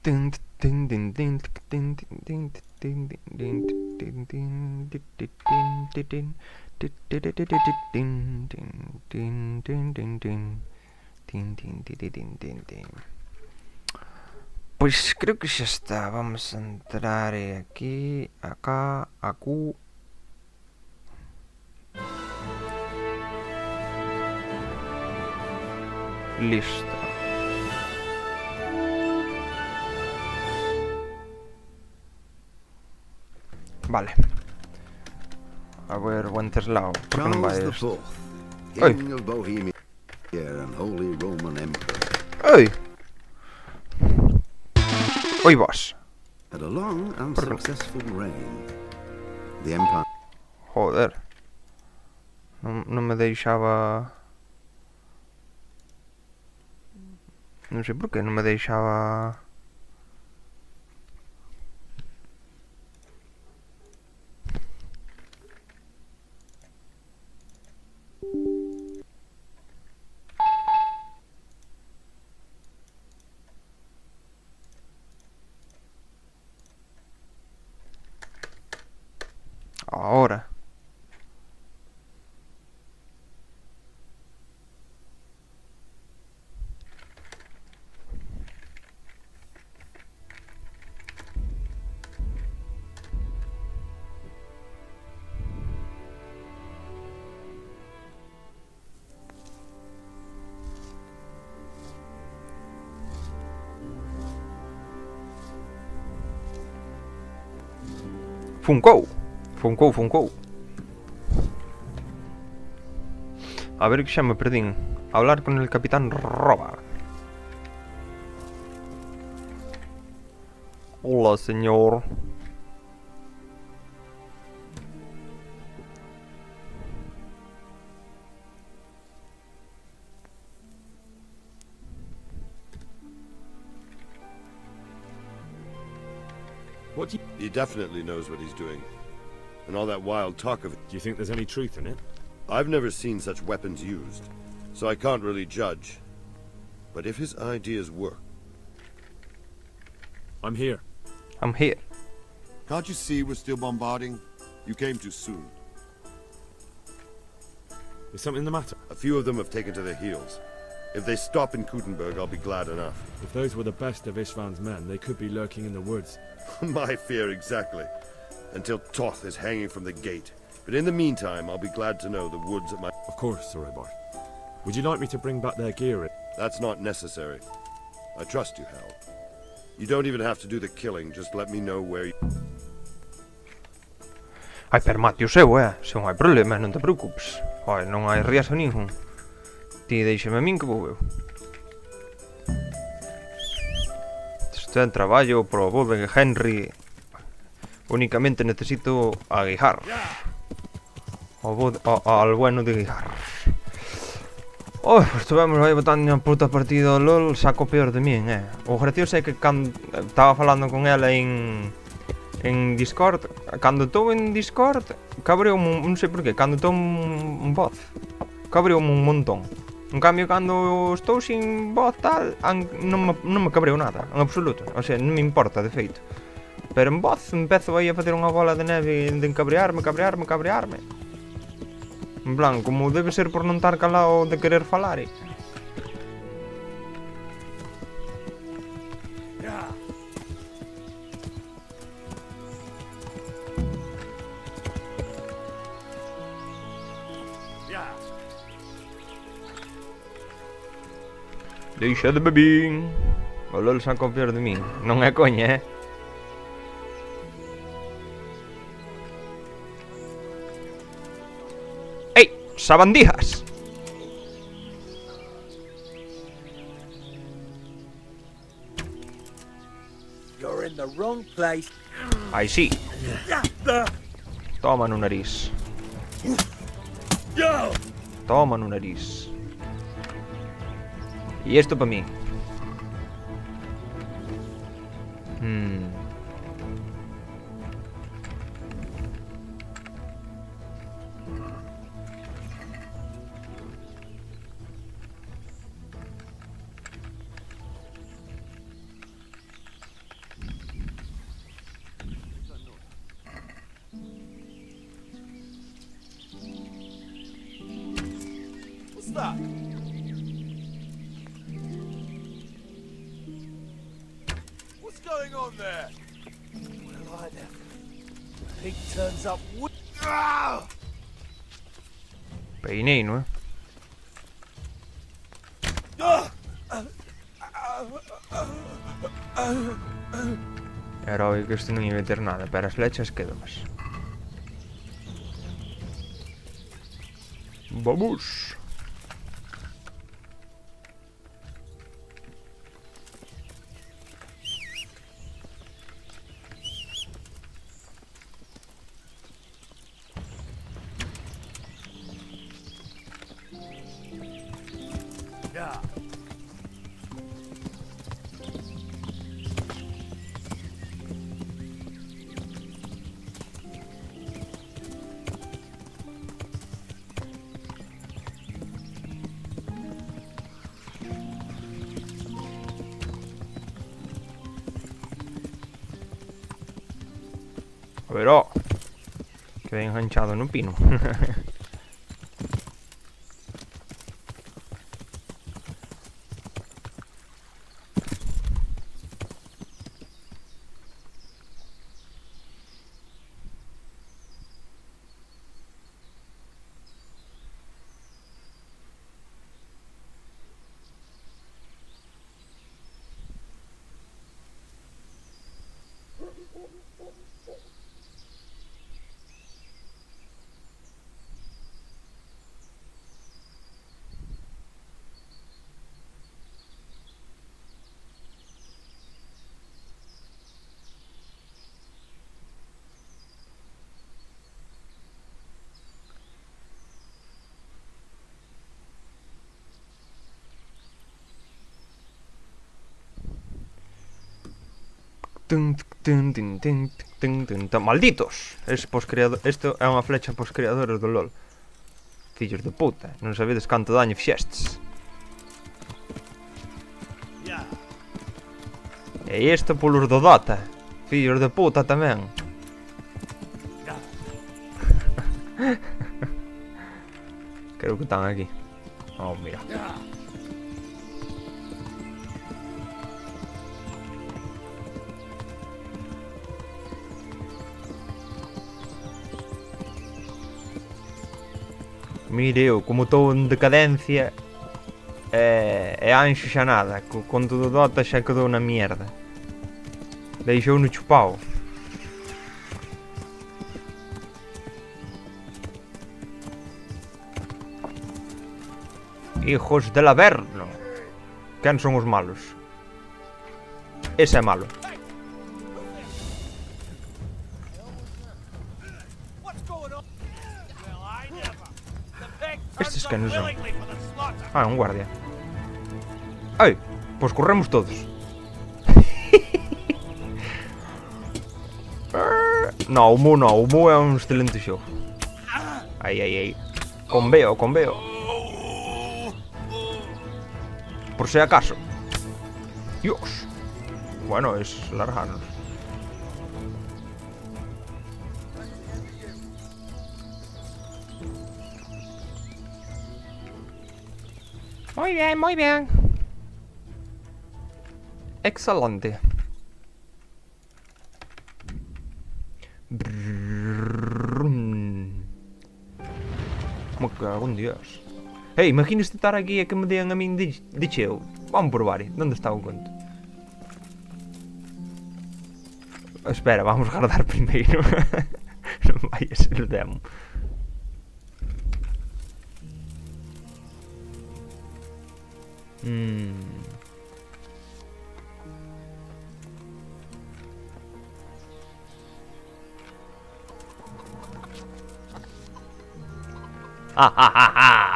Pues creo que ya está. Vamos a entrar aquí, acá, acu. Listo. Vale. A ver, Wenceslao, por que non vai isto? Oi! King of Bohemia and Holy Roman Emperor. Oi! Oi vos. Had a long and successful reign. The empire. Joder. Non me deixaba... Non sei por que non me deixaba... Ahora. Funcou. A ver que xa me perdín. Hablar con el capitán Roba. Hola, señor. He definitely knows what he's doing. And all that wild talk of it. Do you think there's any truth in it? I've never seen such weapons used, so I can't really judge. But if his ideas work... I'm here. I'm here. Can't you see we're still bombarding? You came too soon. Is something the matter? A few of them have taken to their heels. If they stop in Kuttenberg, I'll be glad enough. If those were the best of Istvan's men, they could be lurking in the woods. My fear exactly. Until Toth is hanging from the gate. But in the meantime, I'll be glad to know the woods at my... Of course, Sir Robert. Would you like me to bring back their gear? That's not necessary. I trust you, Hal. You don't even have to do the killing, just let me know where you... Ai, pero mate o seu, se non hai problema, non te preocupes. Ai, non hai riesgo ningún. Ti deixame a min que vou eu. Isto é un traballo pro bo de Henry. Únicamente necesito a guijar. Al bueno de guijar. Oh, pues estuvemos aí botando unha puta partida ao LOL, saco peor de min, O gracioso é que cando estaba falando con ela en Discord, cando estou en Discord, cabreume, non sei porqué, cando estou en voz, cabreume un montón. En cambio, cando estou sin voz tal, non me cabreo nada, en absoluto. O sea, non me importa, de feito. Pero en voz empezo aí a facer unha bola de neve de cabrearme. En plan, como debe ser por non estar calado de querer falar, Deixa de bebín. O LOL xa confiar de min. Non é coña, Ei, sabandijas. You're in the wrong place. Aí sí. Toma no nariz. Toma no nariz. E isto para mí. that? What's going on there? Well, Pete turns up. Peinino, eh. Era obvio que isto non iba a ter nada, pero as flechas quedomas. Vamos. Yeah. A ver, oh. Quedé enganchado en un pino. Malditos! Isto é unha flecha pos creadores do LOL. Fillos de puta, non sabedes canto daño fixestes. E isto polos do Dota. Fillos de puta tamén. Creo que están aquí. Oh, mira. Mire eu, como estou en decadencia e Anxo xa nada, con todo Dota xa quedou na mierda. Deixou no chupao. Hijos del Averno. Quen son os malos? Ese é malo. Estes que non son. Ah, un guardia. Ai, pois corremos todos. No, o Mu no, o Mu é un excelente xogo. Ai, ai, ai. Conveo. Por si acaso. Dios. Bueno, es largarnos. Muy bien, muy bien. Excelente. Me cago en Dios. Hey, imagínate estar aquí e que me dean a min de cheo. Vamos probar, ¿dónde está o conto? Espera, vamos a guardar primeiro. Non vai a ser o demo.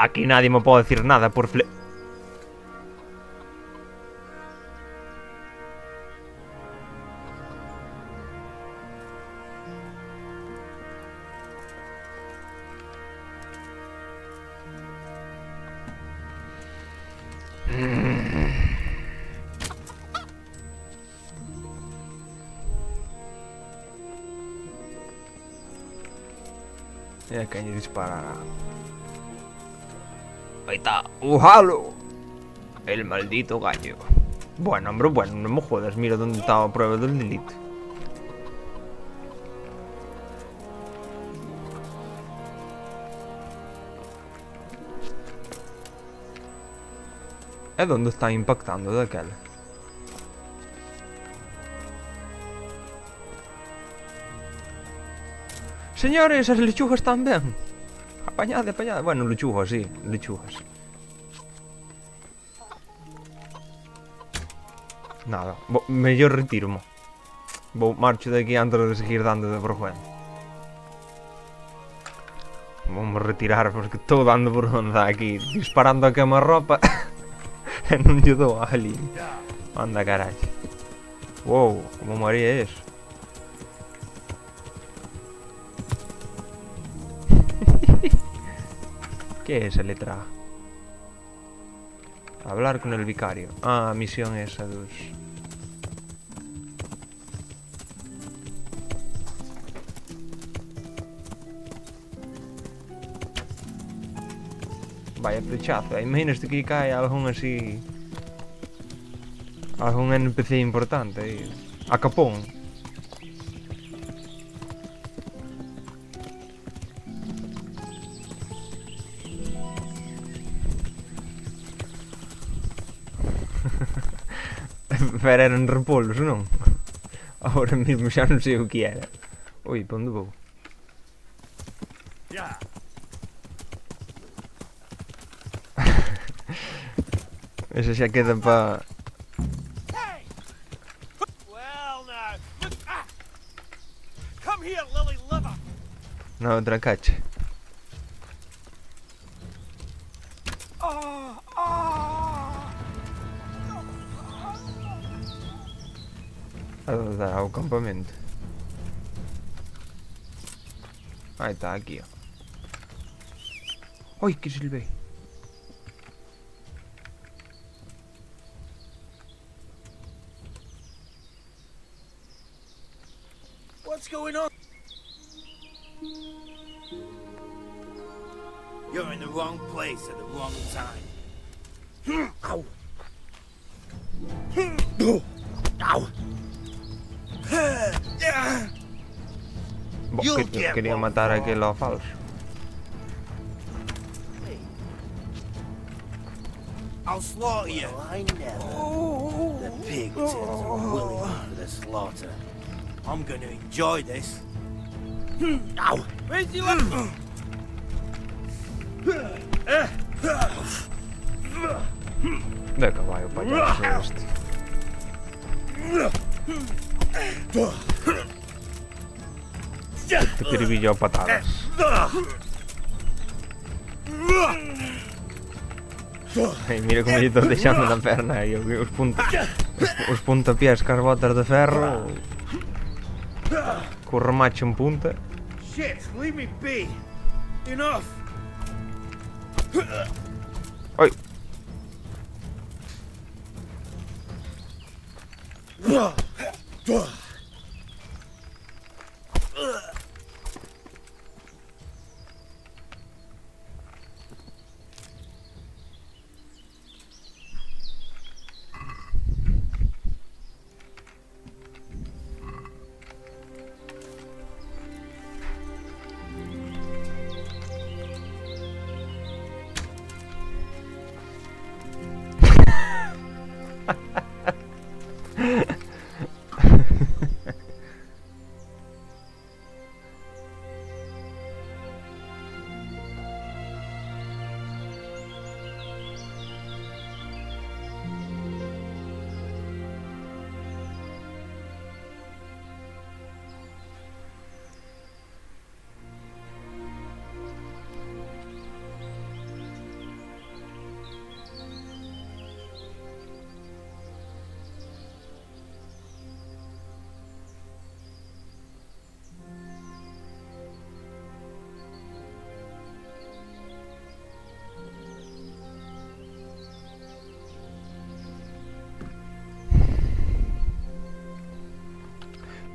Aquí nadie me pode decir nada por fle... E a quen lle disparará. Ahí está. ¡Ujalo! El maldito gallo. Bueno, hombre, bueno, no me jodas. Mira dónde está a prueba del delito. E onde está impactando daquela? Señores, as lechugas están ben. Apañade, apañade. Bueno, lechugas, sí, lechugas. Nada, mellor retiro-mo. Vou marcho de aquí antes de seguir dando de vergüenza. Vou-me retirar porque estou dando vergonza aquí, disparando a queima-ropa. E non lle dou a ali. Anda, carai. Wow, como maría eso. ¿Qué es esa letra A? Hablar con el vicario. Ah, misión esa dos. Vaya flechazo. Imagínate que cae algún así. Algún NPC importante aí. A capón. Pero eran repollos, non? Ahora mismo xa non sei o que era. Ui, pa onde vou? Yeah. Ese xa queda pa... Hey! Well, now. Look. Ah! Come here, lily liver. na outra cacha. Ah! Ah! A dar ao campamento. Aí está, aqui, ó. Oi, que silbei. What's going on? You're in the wrong place at the wrong time. Ow. Ow. Bom, que, queria matar aquele ao falso. I'll slaughter you. I never. The pig turns willing for the slaughter. I'm gonna enjoy this. Ow. Where's you at? De caballo palhaço este. Te cribillo a patadas. Ai, mira como lle estou deixando na perna aí, os puntapiés cas botas de ferro. Co remache en punta. Shit, leave me be. Enough. Oi.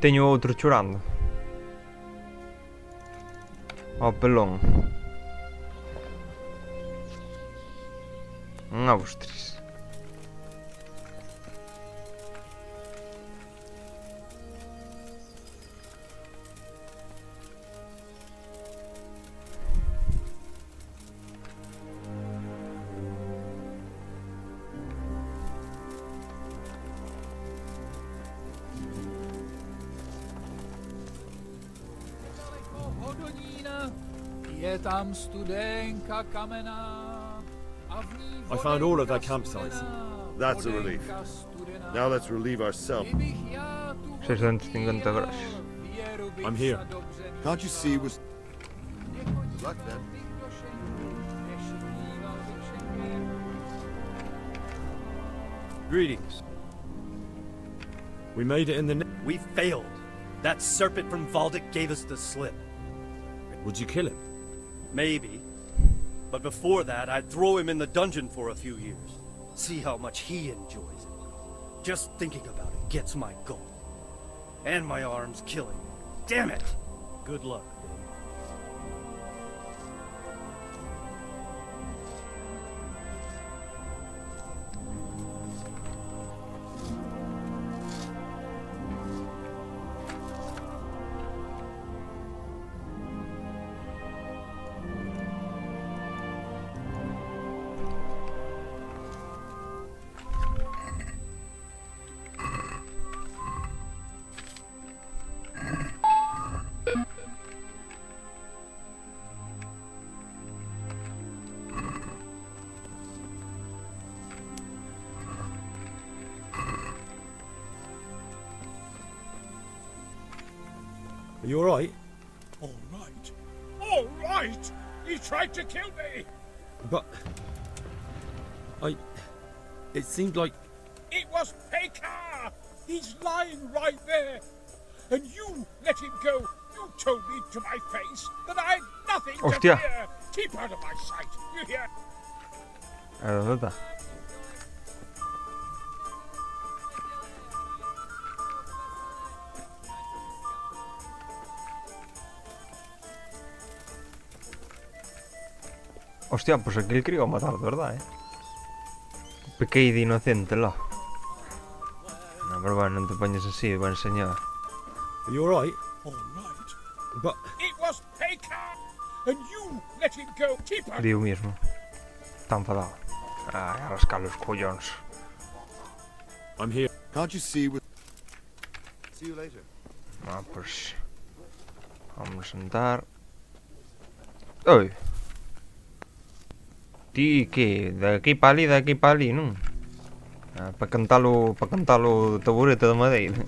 Teño outro chorando. Ao pelón. Un Austris. Je tam studenka kamená. I found all of their campsites. That's a relief. Now let's relieve ourselves. 650 grosz. I'm here. Can't you see we're... Good luck, then. Greetings. We made it in the... We failed. That serpent from Valdic gave us the slip. Would you kill him? Maybe. But before that, I'd throw him in the dungeon for a few years. See how much he enjoys it. Just thinking about it gets my goal. And my arm's killing me. Damn it! Good luck. Are you alright? All right. All right! He tried to kill me! But... It seemed like... It was Pekar! He's lying right there! And you let him go! You told me to my face that I had nothing to Hostia. fear! Keep out of my sight! You hear? ¿Dónde? Hostia, pues aquí el crío ha matado, ¿verdad, Pequeño de inocente, lo. No, pero bueno, no te pones así, buen señor. Are you alright? All right. But... It was Pekar! And you let him go! Keep out! Digo mismo. Está enfadado. Ay, a rascar los collons. I'm here. Can't you see we're... See you later. Ah, pues... Vamos a sentar. ¡Uy! Ti, que? De aquí para ali, non? Para cantar o taburete de madeira.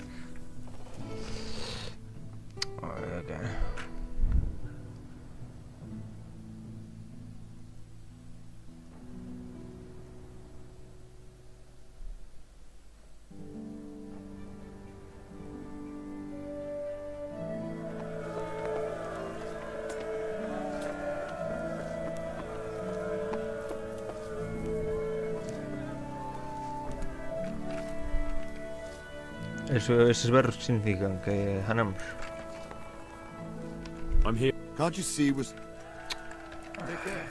Esos verbos significan que ganamos. I'm here. Can't you see we're... Take care.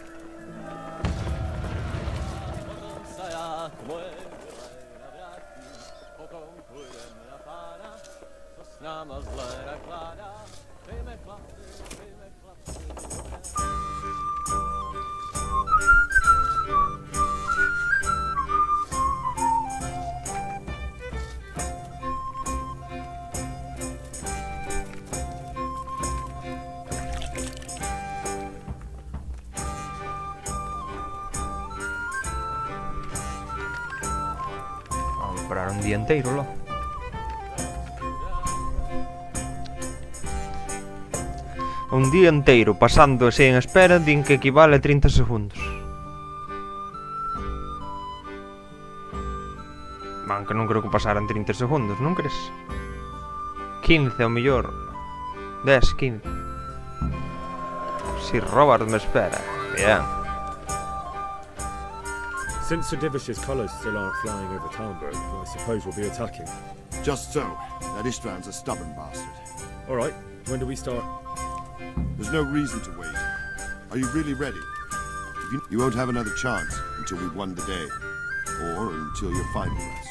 Parar un día inteiro, lo. Un día inteiro pasando así en espera din que equivale a 30 segundos. Aunque non creo que pasaran 30 segundos, non crees? 15 ao mellor. 10, 15. Si Robert me espera. Bien. Since Sir Divish's colours still aren't flying over Talmberg, I suppose we'll be attacking. Just so. That Istvan's a stubborn bastard. Alright, when do we start? There's no reason to wait. Are you really ready? You won't have another chance. until we've won the day. Or until you find the rest.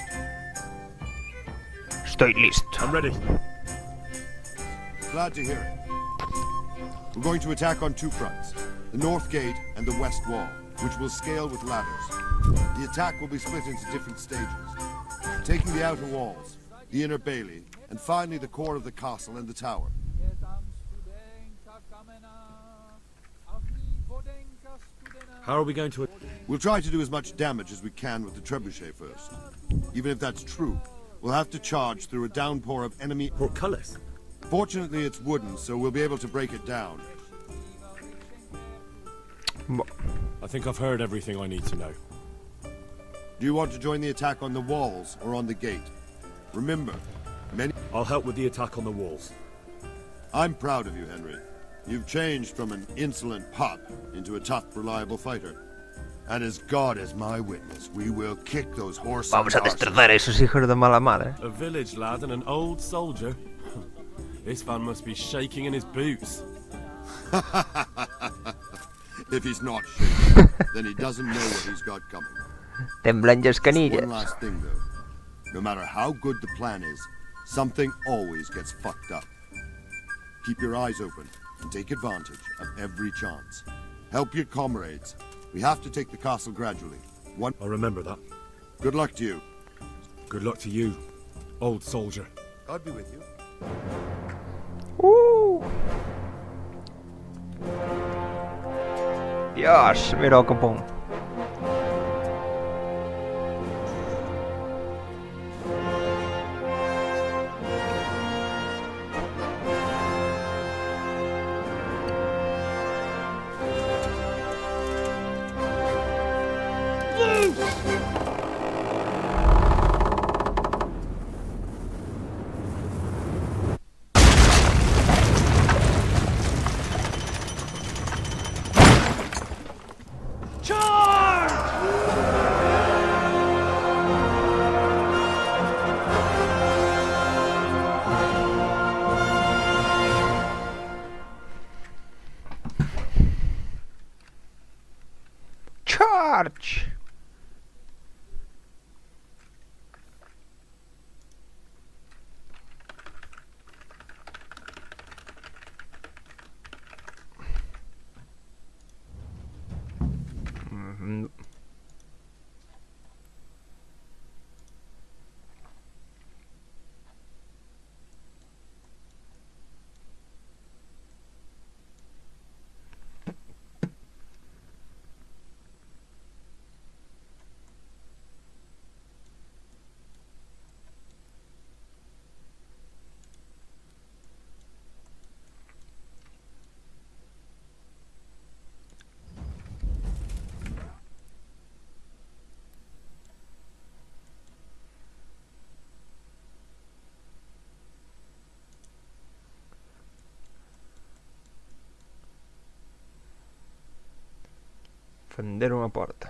Estoy listo. I'm ready. Glad to hear it. We're going to attack on two fronts. The north gate and the west wall, which will scale with ladders. The attack will be split into different stages. Taking the outer walls, the inner bailey, and finally the core of the castle and the tower. How are we going to... We'll try to do as much damage as we can with the trebuchet first. Even if that's true, we'll have to charge through a downpour of enemy... Portcullis? Fortunately, it's wooden, so we'll be able to break it down. I think I've heard everything I need to know. Do you want to join the attack on the walls or on the gate? Remember, many... I'll help with the attack on the walls. I'm proud of you, Henry. You've changed from an insolent pup into a tough, reliable fighter. And as God is my witness, we will kick those horses. Vamos a destrozar a esos hijos de mala madre. A village lad and an old soldier. This man must be shaking in his boots. If he's not shaking, then he doesn't know what he's got coming. Temblan las canillas. One last thing, though. No matter how good the plan is, something always gets fucked up. Keep your eyes open and take advantage of every chance. Help your comrades. We have to take the castle gradually. I'll remember that. Good luck to you. Good luck to you, old soldier. God be with you. Dios, mira que pon. Charge! Fender unha porta.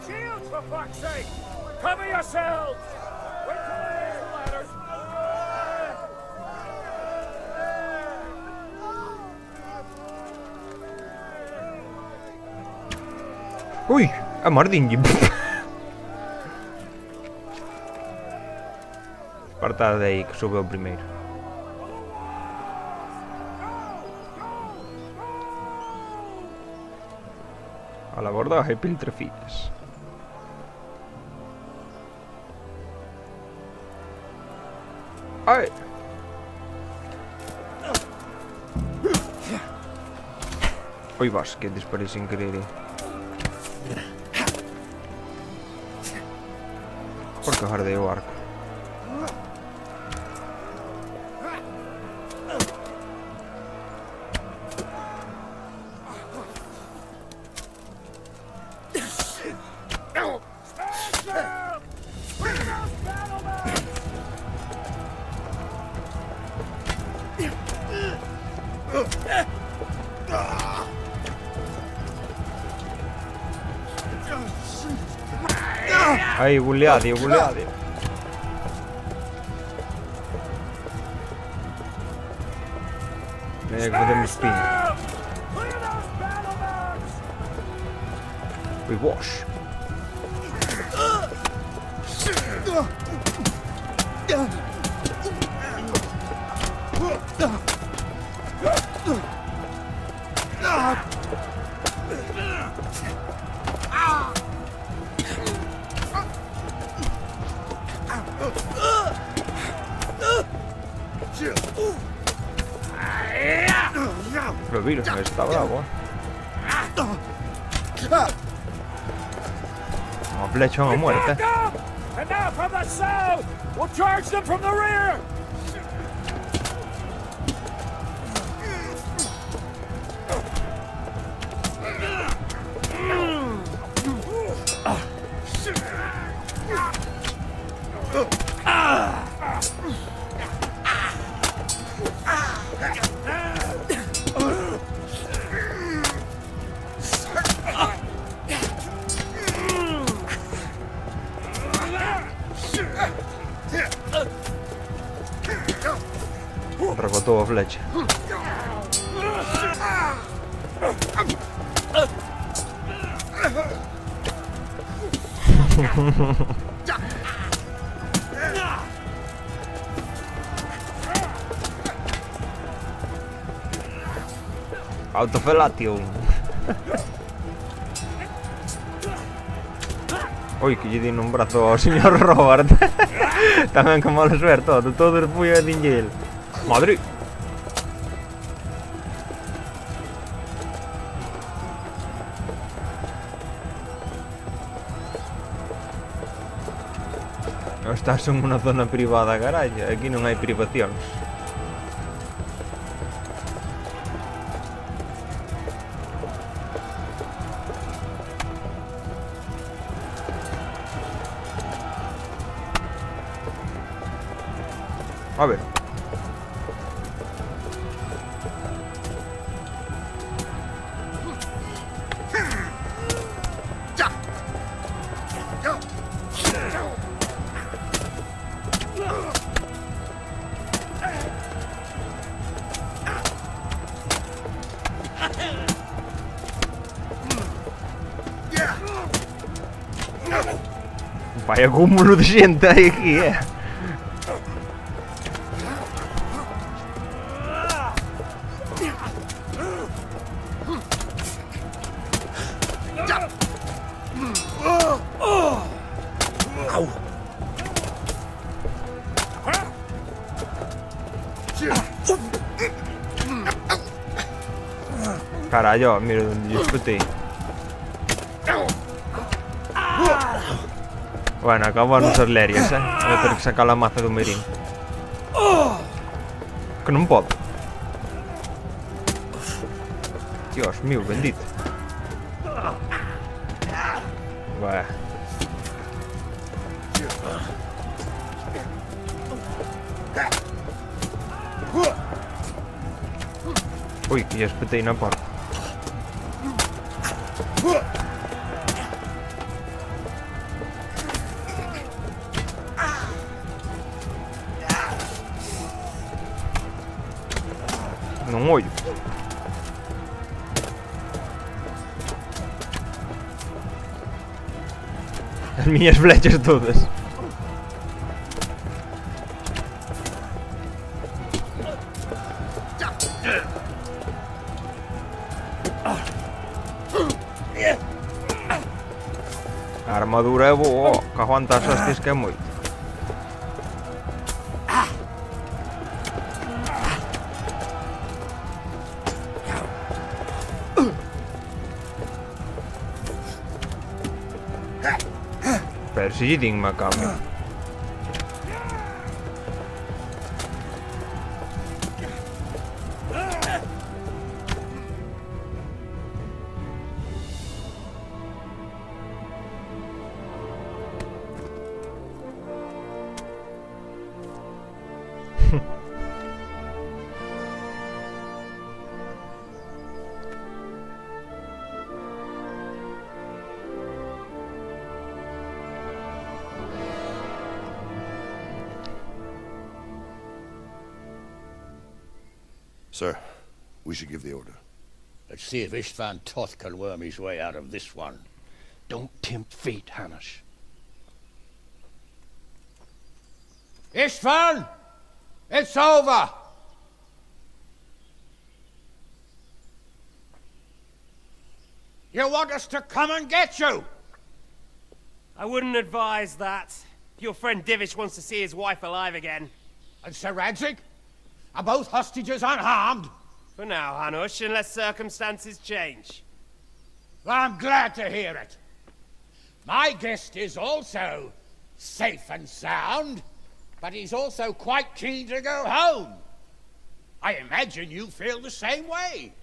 Shields, for fuck's sake! Cover yourselves! Wait till I raise the ladders! Ui, a mordinho. Apartado daí que soube o primeiro. Al abordaje piltrafillas. Ai! Oi vas, que disparei sin querer. Por que guardei o arco? Ai, bulleadi. Vedem spin. We wash. Lo virus está bravo. Una flecha a muerte. And now from the south! We'll charge them from the rear! Rebotó a flecha. Autofelation. Oi, que lle di nun brazo ao señor Robert. Tamén con mala suerte, todo foi a dinlle el. Madrid. Estás en unha zona privada, carallo. Aquí non hai privacións. A ver. Vaya cúmulo de xente hai aquí, Carallo, mira onde lle espetei. Bueno, acaban os arlerios, Vou ter que sacar a maza do merín. Que non podo. Dios mío, bendito. Buah. Ui, que lle espetei na porta. Non ollo. As miñas flechas todas. A armadura é boa, que aguanta as hostias que é moito. Pero si lle din má cambio. Sir, we should give the order. Let's see if Pt.12 can worm his way out of this one. Don't tempt fate, Hanish. Istvan! It's over! You want us to come and get you? I wouldn't advise that. Your friend Divish wants to see his wife alive again. And Sir Radzig? Are both hostages unharmed? For now, Hanush, unless circumstances change. Well, I'm glad to hear it. My guest is also safe and sound, but he's also quite keen to go home. I imagine you feel the same way.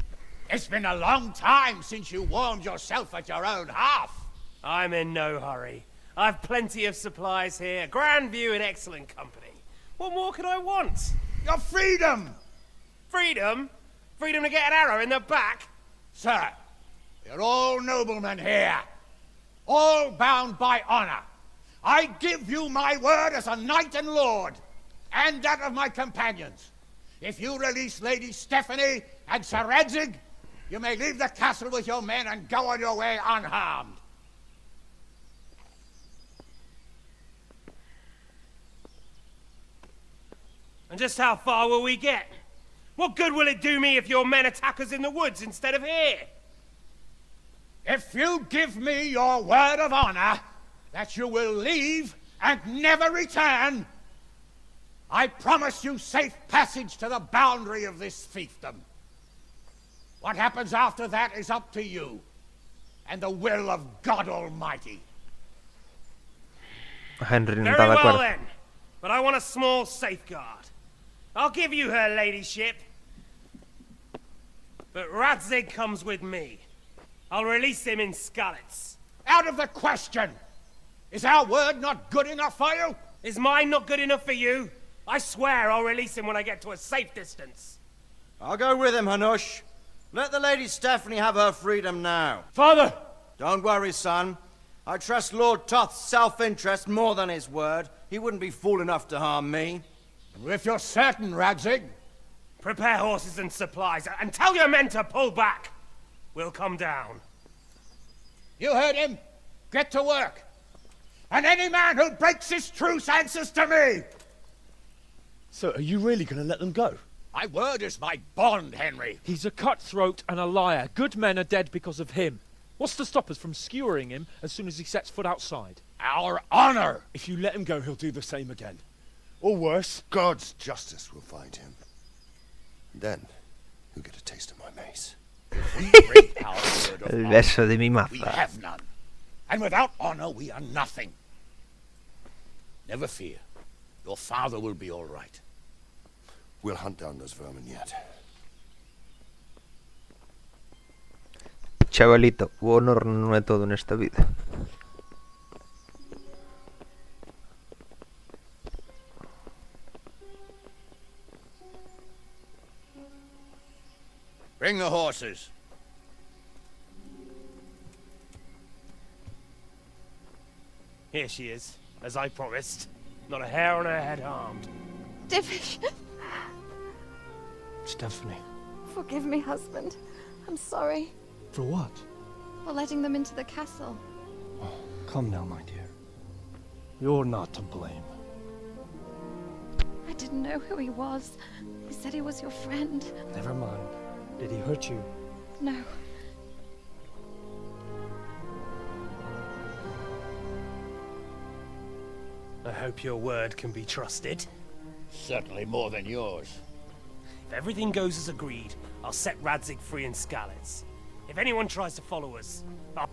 It's been a long time since you warmed yourself at your own hearth. I'm in no hurry. I've plenty of supplies here, grand view and excellent company. What more could I want? Your freedom! Freedom? Freedom to get an arrow in the back? Sir, you're all noblemen here. All bound by honor. I give you my word as a knight and lord, and that of my companions. If you release Lady Stephanie and Sir Radzig, you may leave the castle with your men and go on your way unharmed. And just how far will we get? What good will it do me if your men attack us in the woods instead of here? If you give me your word of honor that you will leave and never return, I promise you safe passage to the boundary of this fiefdom. What happens after that is up to you and the will of God Almighty. Henry no Very está de well acuerdo. then, but I want a small safeguard. I'll give you her ladyship, but Radzig comes with me. I'll release him in Skalitz. Out of the question! Is our word not good enough for you? Is mine not good enough for you? I swear I'll release him when I get to a safe distance. I'll go with him, Hanush. Let the Lady Stephanie have her freedom now. Father! Don't worry, son. I trust Lord Toth's self-interest more than his word. He wouldn't be fool enough to harm me. If you're certain, Radzig. Prepare horses and supplies, and tell your men to pull back. We'll come down. You heard him. Get to work. And any man who breaks this truce answers to me. So, are you really going to let them go? My word is my bond, Henry. He's a cutthroat and a liar. Good men are dead because of him. What's to stop us from skewering him as soon as he sets foot outside? Our honor! If you let him go, he'll do the same again. Or worse. God's justice will find him. Then, he'll get a taste of my mace. We break our word of El honor. beso de mi We maza. have none. And without honor, we are nothing. Never fear. Your father will be all right. We'll hunt down those vermin yet. Chavalito, honor no es todo en esta vida. Bring the horses. Here she is, as I promised. Not a hair on her head harmed. Divish! Stephanie. Forgive me, husband. I'm sorry For what? for letting them into the castle. Come now, my dear. You're not to blame. I didn't know who he was. He said he was your friend. Never mind. Did he hurt you? No. I hope your word can be trusted. Certainly more than yours. If everything goes as agreed, I'll set Radzig free in Skalitz. If anyone tries to follow us, I'll...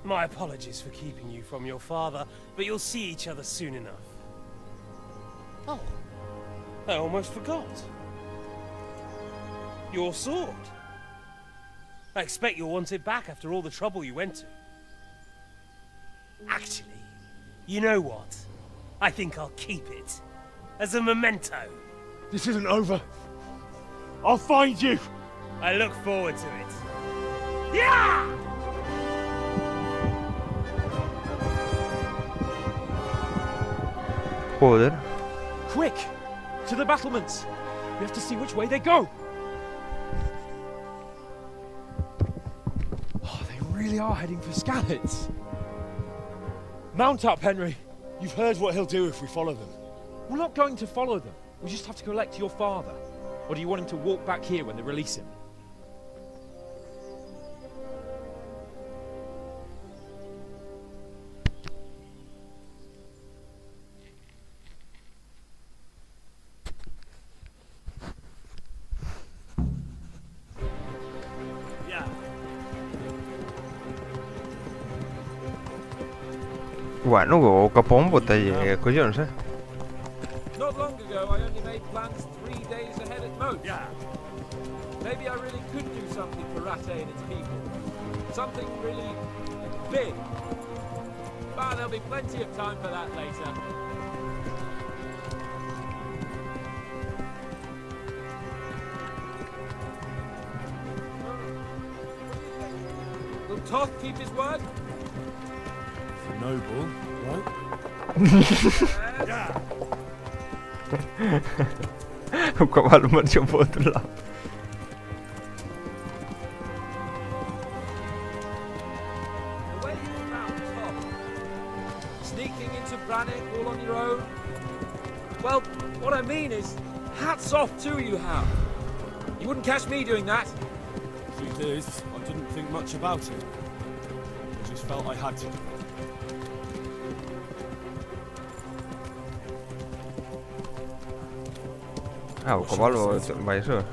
My apologies for keeping you from your father, but you'll see each other soon enough. Oh, I almost forgot. Your sword. I expect you'll want it back after all the trouble you went to. Actually, you know what? I think I'll keep it. As a memento. This isn't over. I'll find you! I look forward to it. Yeah! Joder. Quick! To the battlements! We have to see which way they go! Oh, they really are heading for Scannets. Mount up, Henry. You've heard what he'll do if we follow them. We're not going to follow them. We just have to collect your father. Or do you want him to walk back here when they release him? Bueno, o capón botella, coglions, eh. Not long ago, I only made plans 3 days ahead at most. Yeah. Maybe I really could do something for Rattay and its people. Something really big. But there'll be plenty of time for that later. Will Toth keep his word? Noble, right? O cavalo marchou para o outro lado. The way you found Toth, sneaking into Brannick all on your own. Well, what I mean is, hats off to you, Hal. You wouldn't catch me doing that. Truth is, I didn't think much about it. I just felt I had to. Ah, o cavalo vai solo.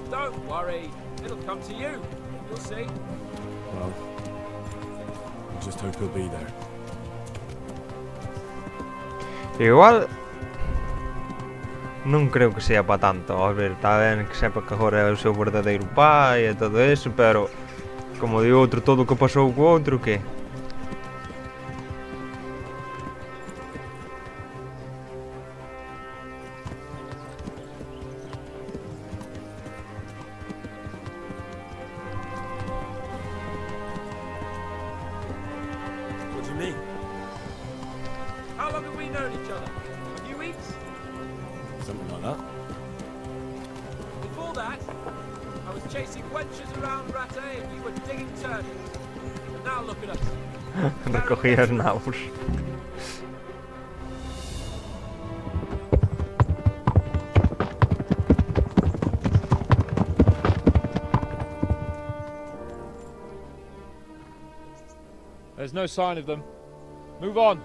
Don't worry, it'll come to you. You'll see. Well, I just hope he'll be there. Igual non creo que sea para tanto. A ver, está ben que sepa que agora é o seu verdadeiro pai e todo eso, pero como di outro, todo o que pasou co outro, que? What do you mean? How long have we known each other? A few weeks? Something like that. Before that, I was chasing wenches around Rattay and you were digging turnips. And now look at us. Recogías nabos. There's no sign of them. Move on.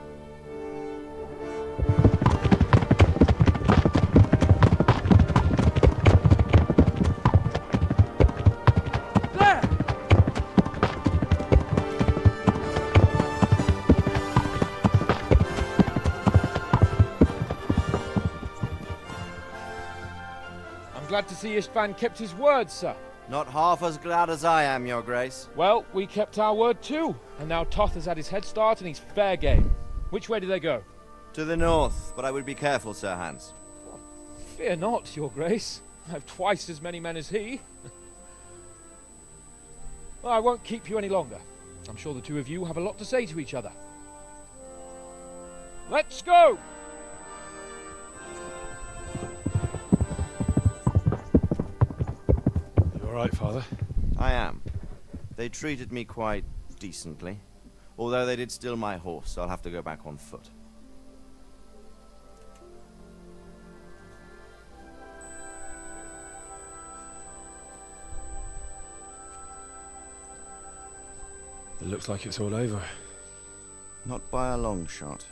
There! I'm glad to see Istvan kept his word, sir. Not half as glad as I am, Your Grace. Well, we kept our word too. And now Toth has had his head start and he's fair game. Which way do they go? To the north, but I would be careful, Sir Hans. Fear not, Your Grace. I've twice as many men as he. Well, I won't keep you any longer. I'm sure the two of you have a lot to say to each other. Let's go! You alright, Father? I am. They treated me quite decently. Although they did steal my horse, so I'll have to go back on foot. It looks like it's all over. Not by a long shot.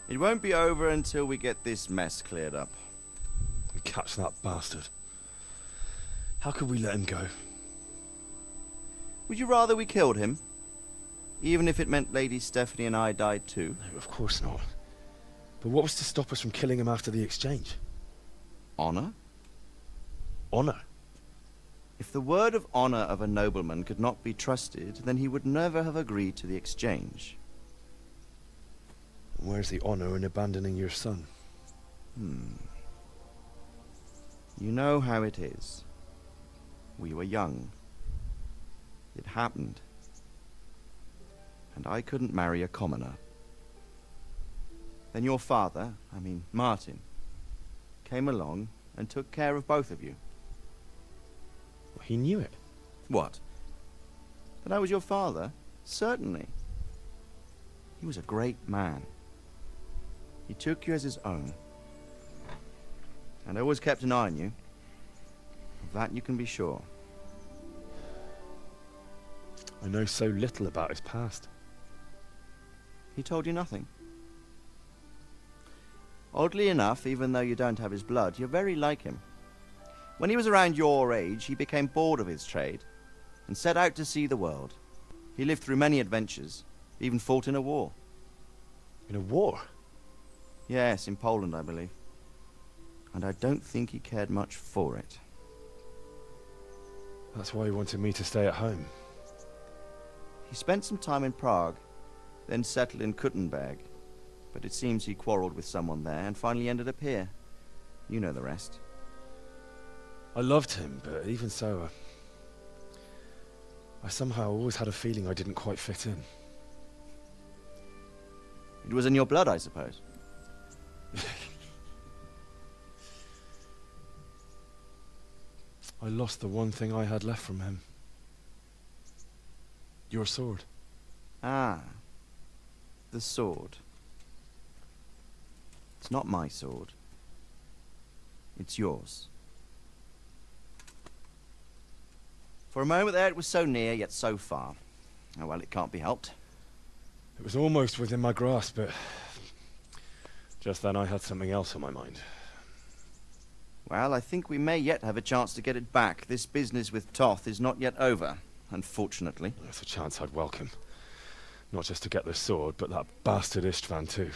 It won't be over until we get this mess cleared up. Catch that bastard. How could we let him go? Would you rather we killed him? Even if it meant Lady Stephanie and I died too? No, of course not. But what was to stop us from killing him after the exchange? Honor? Honor? If the word of honor of a nobleman could not be trusted, then he would never have agreed to the exchange. Where's the honor in abandoning your son? You know how it is. We were young. It happened. And I couldn't marry a commoner. Then your father, Martin, came along and took care of both of you. He knew it. What? That I was your father? Certainly. He was a great man. He took you as his own. And always kept an eye on you. Of that you can be sure. I know so little about his past. He told you nothing? Oddly enough, even though you don't have his blood, you're very like him. When he was around your age, he became bored of his trade and set out to see the world. He lived through many adventures, even fought in a war. In a war? Yes, in Poland, I believe. And I don't think he cared much for it. That's why he wanted me to stay at home. He spent some time in Prague, then settled in Kuttenberg. But it seems he quarreled with someone there and finally ended up here. You know the rest. I loved him, but even so, I somehow always had a feeling I didn't quite fit in. It was in your blood, I suppose. I lost the one thing I had left from him. Your sword. Ah. The sword. It's not my sword. It's yours. For a moment there it was so near, yet so far. Oh well, it can't be helped. It was almost within my grasp, but just then I had something else on my mind. Well, I think we may yet have a chance to get it back. This business with Toth is not yet over, unfortunately. That's a chance I'd welcome. Not just to get the sword, but that bastard Istvan too.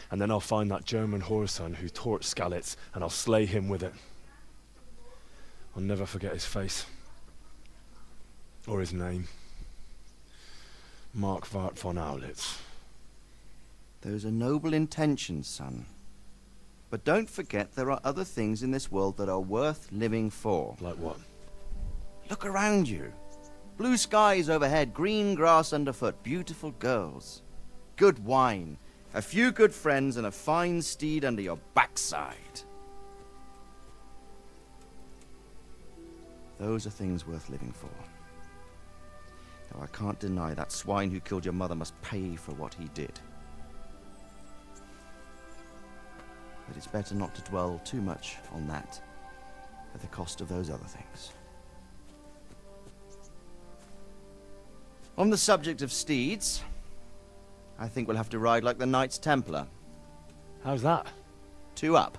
And then I'll find that German whoreson who torched Skalitz, and I'll slay him with it. I'll never forget his face. Or his name. Mark Vart von Aulitz. Those are noble intentions, son. But don't forget there are other things in this world that are worth living for. Like what? Look around you. Blue skies overhead, green grass underfoot, beautiful girls. Good wine. A few good friends and a fine steed under your backside. Those are things worth living for. Though I can't deny that swine who killed your mother must pay for what he did. But it's better not to dwell too much on that at the cost of those other things. On the subject of steeds, I think we'll have to ride like the Knights Templar. How's that? 2 up.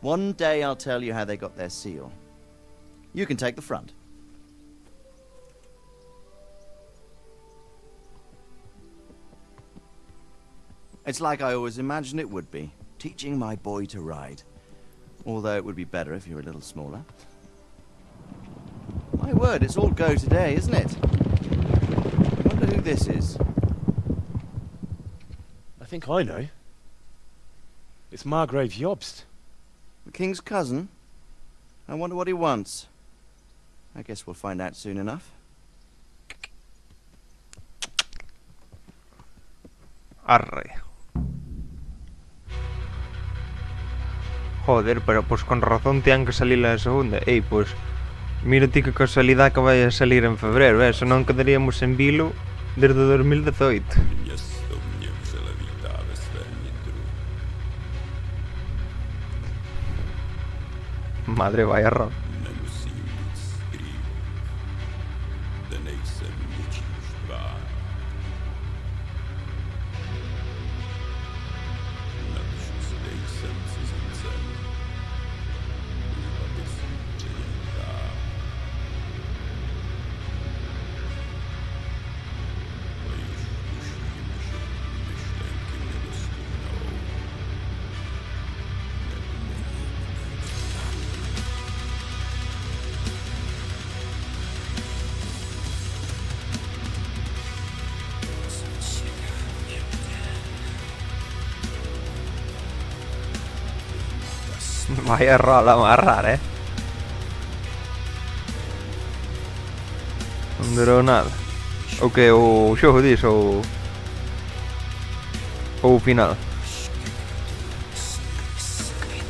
One day I'll tell you how they got their seal. You can take the front. It's like I always imagined it would be, teaching my boy to ride. Although it would be better if you were a little smaller. My word, it's all go today, isn't it? I wonder who this is. I think I know. It's Margrave Jobst. The king's cousin? I wonder what he wants. I guess we'll find out soon enough. Arre. Joder, pero pues con razón tienen que salir la segunda. Ey, pues mira ti que casualidad que vaya a salir en febrero, eso non quedaríamos en vilo desde 2018. Madre, vaya raro. Vaya rola más rara, Non durou nada. O que? O xogo dis ou o final?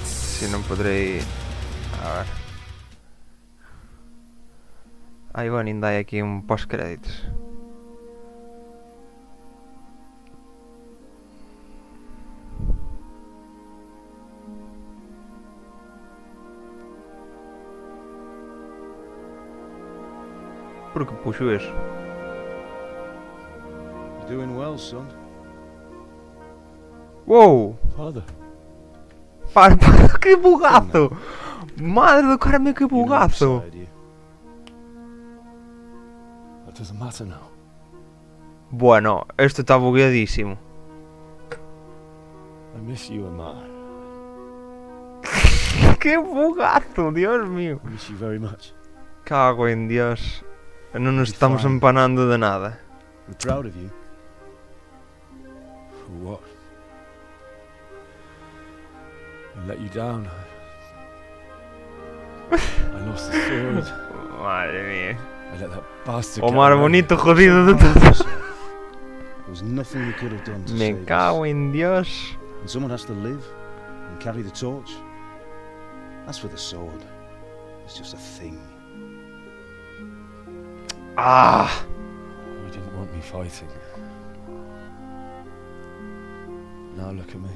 Si non podrei... A ver... Ai, bueno, ainda hai aquí un post-créditos. Por que puxo eso? You're doing well, son. Wow! Father. Para, que bugazo! Madre do carme, que bugazo! That doesn't matter now. Bueno, esto está bugueadísimo. I miss you and Matt. Que bugazo, Dios mío. I miss you very much. Cago en Dios. Non nos estamos empanando de nada. I'm proud of you. For what? I let you down. I lost the sword. Madre mía. I let that bastard O get más away. bonito jodido de todos. There was nothing we could have done to Me save cago us. en Dios. And someone has to live and carry the torch. As for the sword, it's just a thing. Ah! You didn't want me fighting. Now look at me.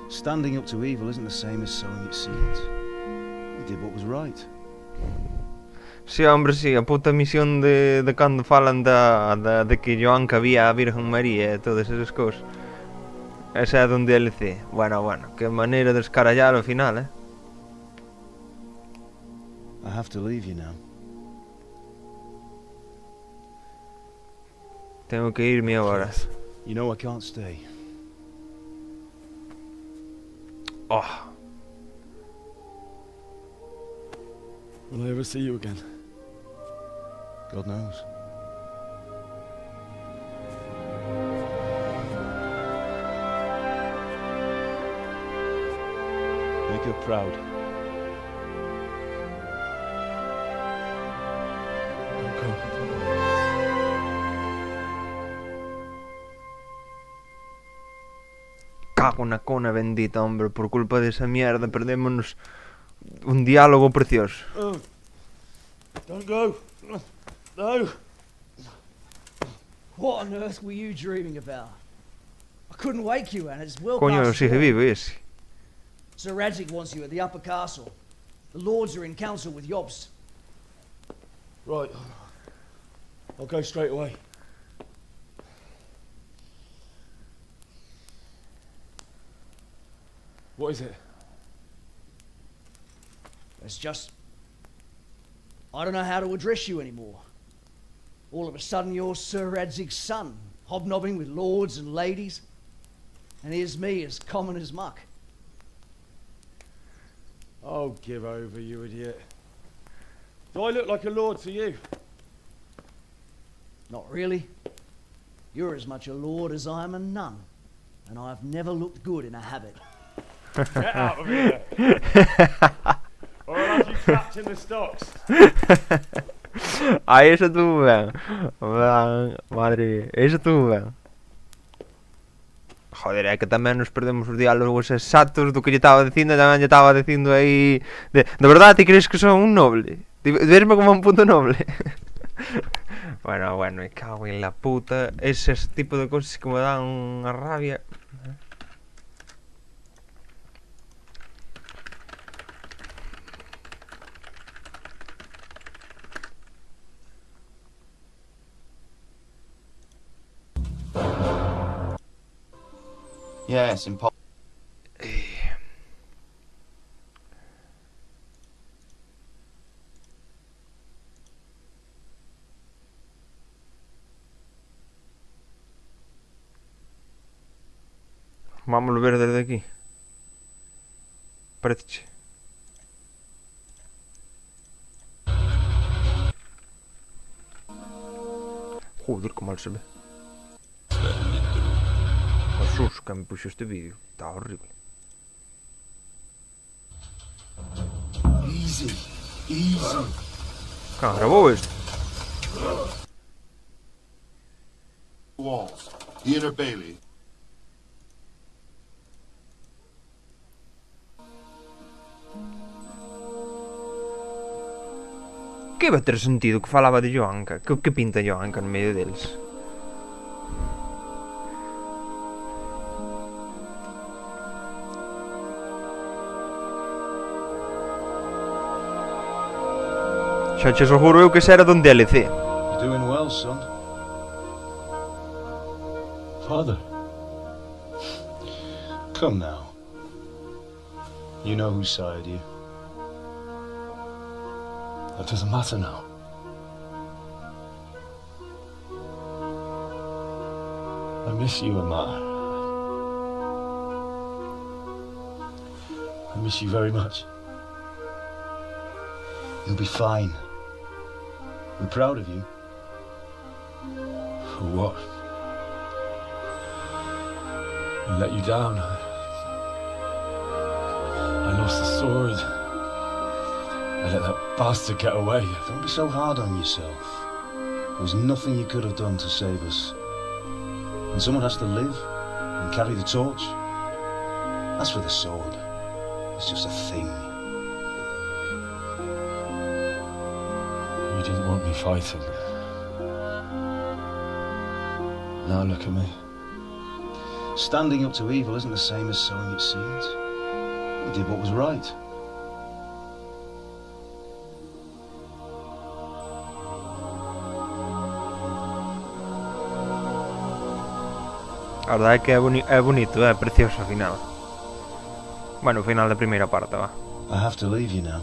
Standing up to evil isn't the same as sowing its seeds. You did what was right. Sí, hombre, sí, a puta misión de cando falan de que Joan cabía a Virgen María e todas esas cosas. Esa é dun DLC. Bueno, que maneira de escarallar ao final, I have to leave you now. Tengo que irme agora. You know I can't stay. Oh. Will I ever see you again? God knows. Make her proud. Cago na cona bendita, hombre. Por culpa desa mierda perdémonos un diálogo precioso. Oh. Don't go. No. What on earth were you dreaming about? I couldn't wake you, and it's well Coño, past sigue dawn. vivo ese. Sir Radzig wants you at the upper castle. The lords are in council with Jobst. Right. I'll go straight away. What is it? It's just... I don't know how to address you anymore. All of a sudden you're Sir Radzig's son, hobnobbing with lords and ladies. And here's me, as common as muck. Oh, give over, you idiot. Do I look like a lord to you? Not really. You're as much a lord as I am a nun. And I've never looked good in a habit. Get out of here! Or I'll have you trapped in the stocks. Aí esa estuvo ben. Madre mía, esa estuvo ben. Joder, é que tamén nos perdemos os diálogos exactos do que lle estaba dicindo. Tamén lle estaba dicindo aí de verdade ti crees que son un noble? Vesme como un puto noble. Bueno, me cago en la puta. Ese tipo de cosas que me dan unha rabia. Yes, impossible. Vamos ver desde aquí. Parece. Joder, que mal se ve. Jesús, que me puxo este vídeo. Está horrible. Easy. Cara, grabou isto. Walls. The inner bailey. Que vai ter sentido que falaba de Joanka? Que pinta Joanka no medio deles? Xa che seguro eu que xa era dun DLC. You're doing well, son. Father. Come now. You know whose side you. That doesn't matter now. I miss you, Amar. I miss you very much. You'll be fine. We're proud of you. For what? I let you down. I lost the sword. I let that bastard get away. Don't be so hard on yourself. There was nothing you could have done to save us. And someone has to live and carry the torch. As for the sword, it's just a thing. You didn't want me fighting. Now look at me. Standing up to evil isn't the same as sowing its seeds. You did what was right. A verdade é que é bonito, é precioso o final. Bueno, o final da primeira parte, va. I have to leave you now.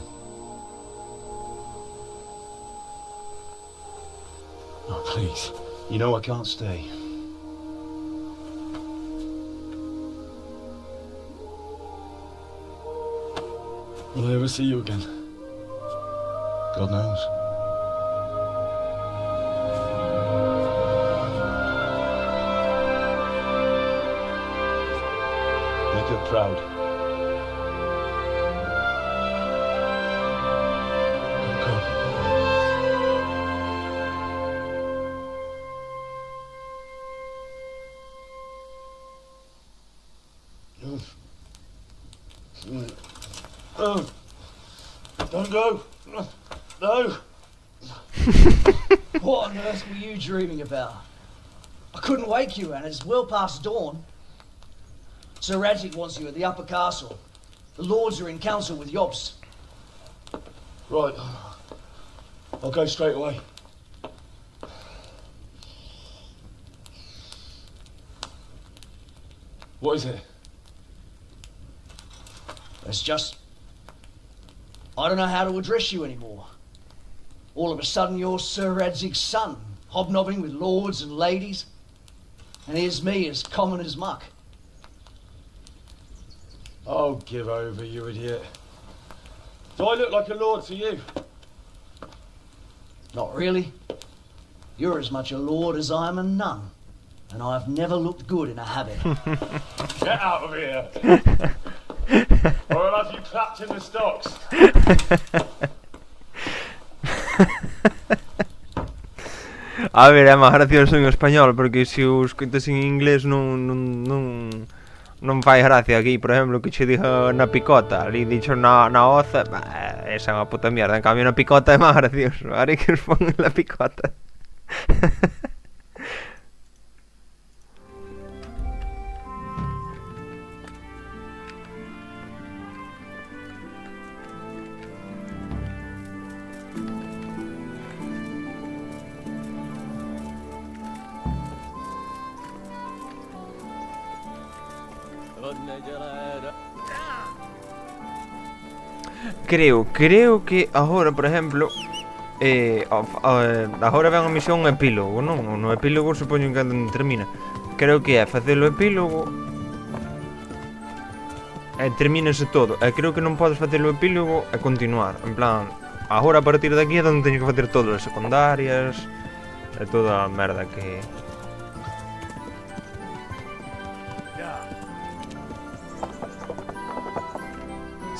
Oh, please. You know I can't stay. Will I ever see you again? God knows. Make her proud. Oh, don't go. No. What on earth were you dreaming about? I couldn't wake you, and it's well past dawn. Sir Radzik wants you at the upper castle. The lords are in council with Yobst. Right. I'll go straight away. What is it? It's just... I don't know how to address you anymore. All of a sudden you're Sir Radzig's son, hobnobbing with lords and ladies. And here's me, as common as muck. Oh, give over, you idiot. Do I look like a lord to you? Not really. You're as much a lord as I am a nun. And I've never looked good in a habit. Get out of here! Or I'll have you clapped in the stocks. A ver, é máis gracioso en español, porque se o escoitas en inglés non fai gracia. Aquí, por exemplo, que che diga na picota, ali dicho na oza, esa é unha puta mierda. En cambio na picota é máis gracioso. Ahora que os pon en la picota. Creo que agora, por exemplo, agora ven a misión epílogo, non? No epílogo supoño que onde termina. Creo que é facer o epílogo e termínase todo. E creo que non podes facer o epílogo e continuar. En plan, agora a partir de aquí é onde teño que facer todas as secundarias e toda a merda que...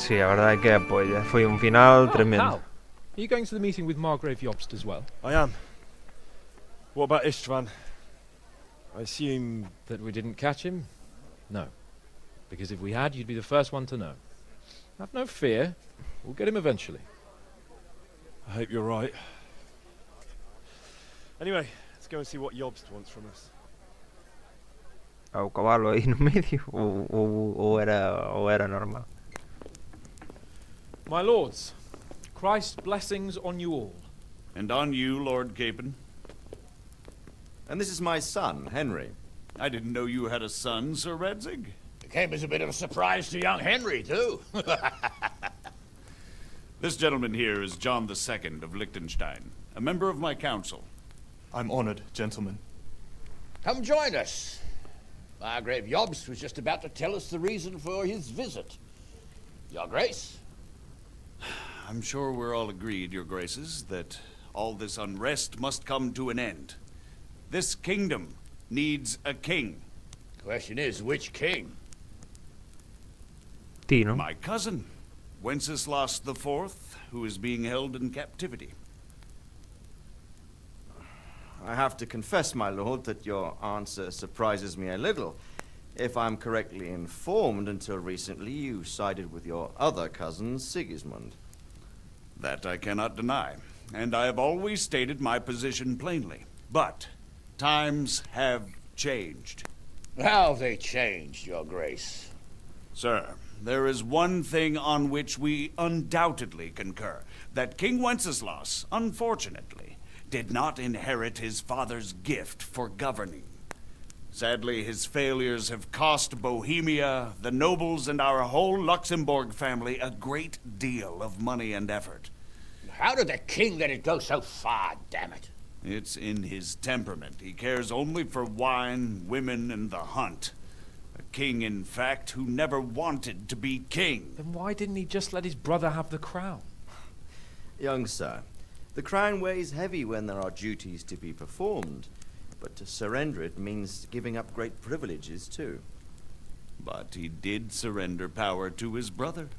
Sí, a verdade é que é polla. Foi un final tremendo. Are you going to the meeting with Margrave Jobst as well? I am. What about Istvan? I assume... That we didn't catch him? No. Because if we had, you'd be the first one to know. Have no fear. We'll get him eventually. I hope you're right. Anyway, let's go and see what Jobst wants from us. O cavalo aí no medio ou era normal? My lords, Christ's blessings on you all. And on you, Lord Capon. And this is my son, Henry. I didn't know you had a son, Sir Redzig. It came as a bit of a surprise to young Henry, too. This gentleman here is John II of Liechtenstein, a member of my council. I'm honored, gentlemen. Come join us. Margrave Jobst was just about to tell us the reason for his visit. Your Grace? I'm sure we're all agreed, Your Graces, that all this unrest must come to an end. This kingdom needs a king. Question is, which king? Tino. My cousin, Wenceslas IV, who is being held in captivity. I have to confess, my lord, that your answer surprises me a little. If I'm correctly informed, until recently you sided with your other cousin, Sigismund. That I cannot deny, and I have always stated my position plainly. But times have changed. How have they changed, Your Grace? Sir, there is one thing on which we undoubtedly concur. That King Wenceslas, unfortunately, did not inherit his father's gift for governing. Sadly, his failures have cost Bohemia, the nobles, and our whole Luxembourg family a great deal of money and effort. How did the king let it go so far, damn it? It's in his temperament. He cares only for wine, women, and the hunt. A king, in fact, who never wanted to be king. Then why didn't he just let his brother have the crown? Young sir, the crown weighs heavy when there are duties to be performed, but to surrender it means giving up great privileges too. But he did surrender power to his brother.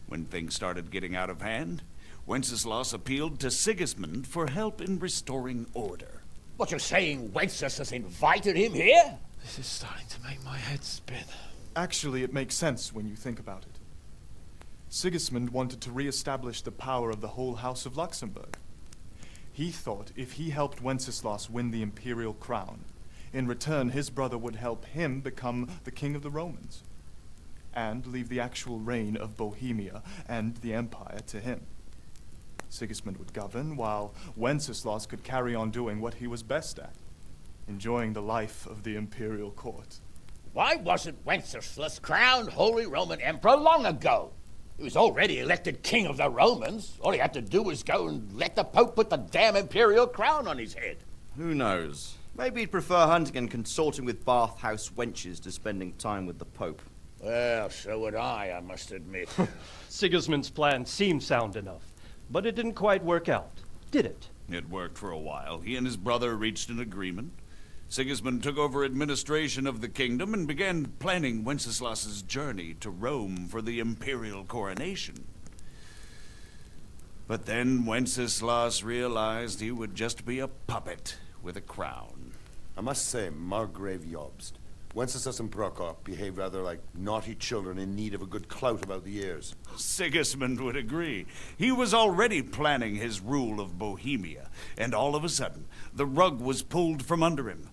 When things started getting out of hand, Wenceslas appealed to Sigismund for help in restoring order. What, you're saying Wenceslas invited him here? This is starting to make my head spin. Actually, it makes sense when you think about it. Sigismund wanted to re-establish the power of the whole House of Luxembourg. He thought if he helped Wenceslas win the imperial crown, in return his brother would help him become the king of the Romans, and leave the actual reign of Bohemia and the empire to him. Sigismund would govern, while Wenceslas could carry on doing what he was best at, enjoying the life of the imperial court. Why wasn't Wenceslas crowned Holy Roman Emperor long ago? He was already elected king of the Romans. All he had to do was go and let the Pope put the damn imperial crown on his head. Who knows? Maybe he'd prefer hunting and consorting with bathhouse wenches to spending time with the Pope. Well, so would I must admit. Sigismund's plan seemed sound enough, but it didn't quite work out, did it? It worked for a while. He and his brother reached an agreement. Sigismund took over administration of the kingdom and began planning Wenceslas's journey to Rome for the imperial coronation. But then Wenceslas realized he would just be a puppet with a crown. I must say, Margrave Jobst, Wenceslas and Prokop behave rather like naughty children in need of a good clout about the ears. Sigismund would agree. He was already planning his rule of Bohemia, and all of a sudden, the rug was pulled from under him.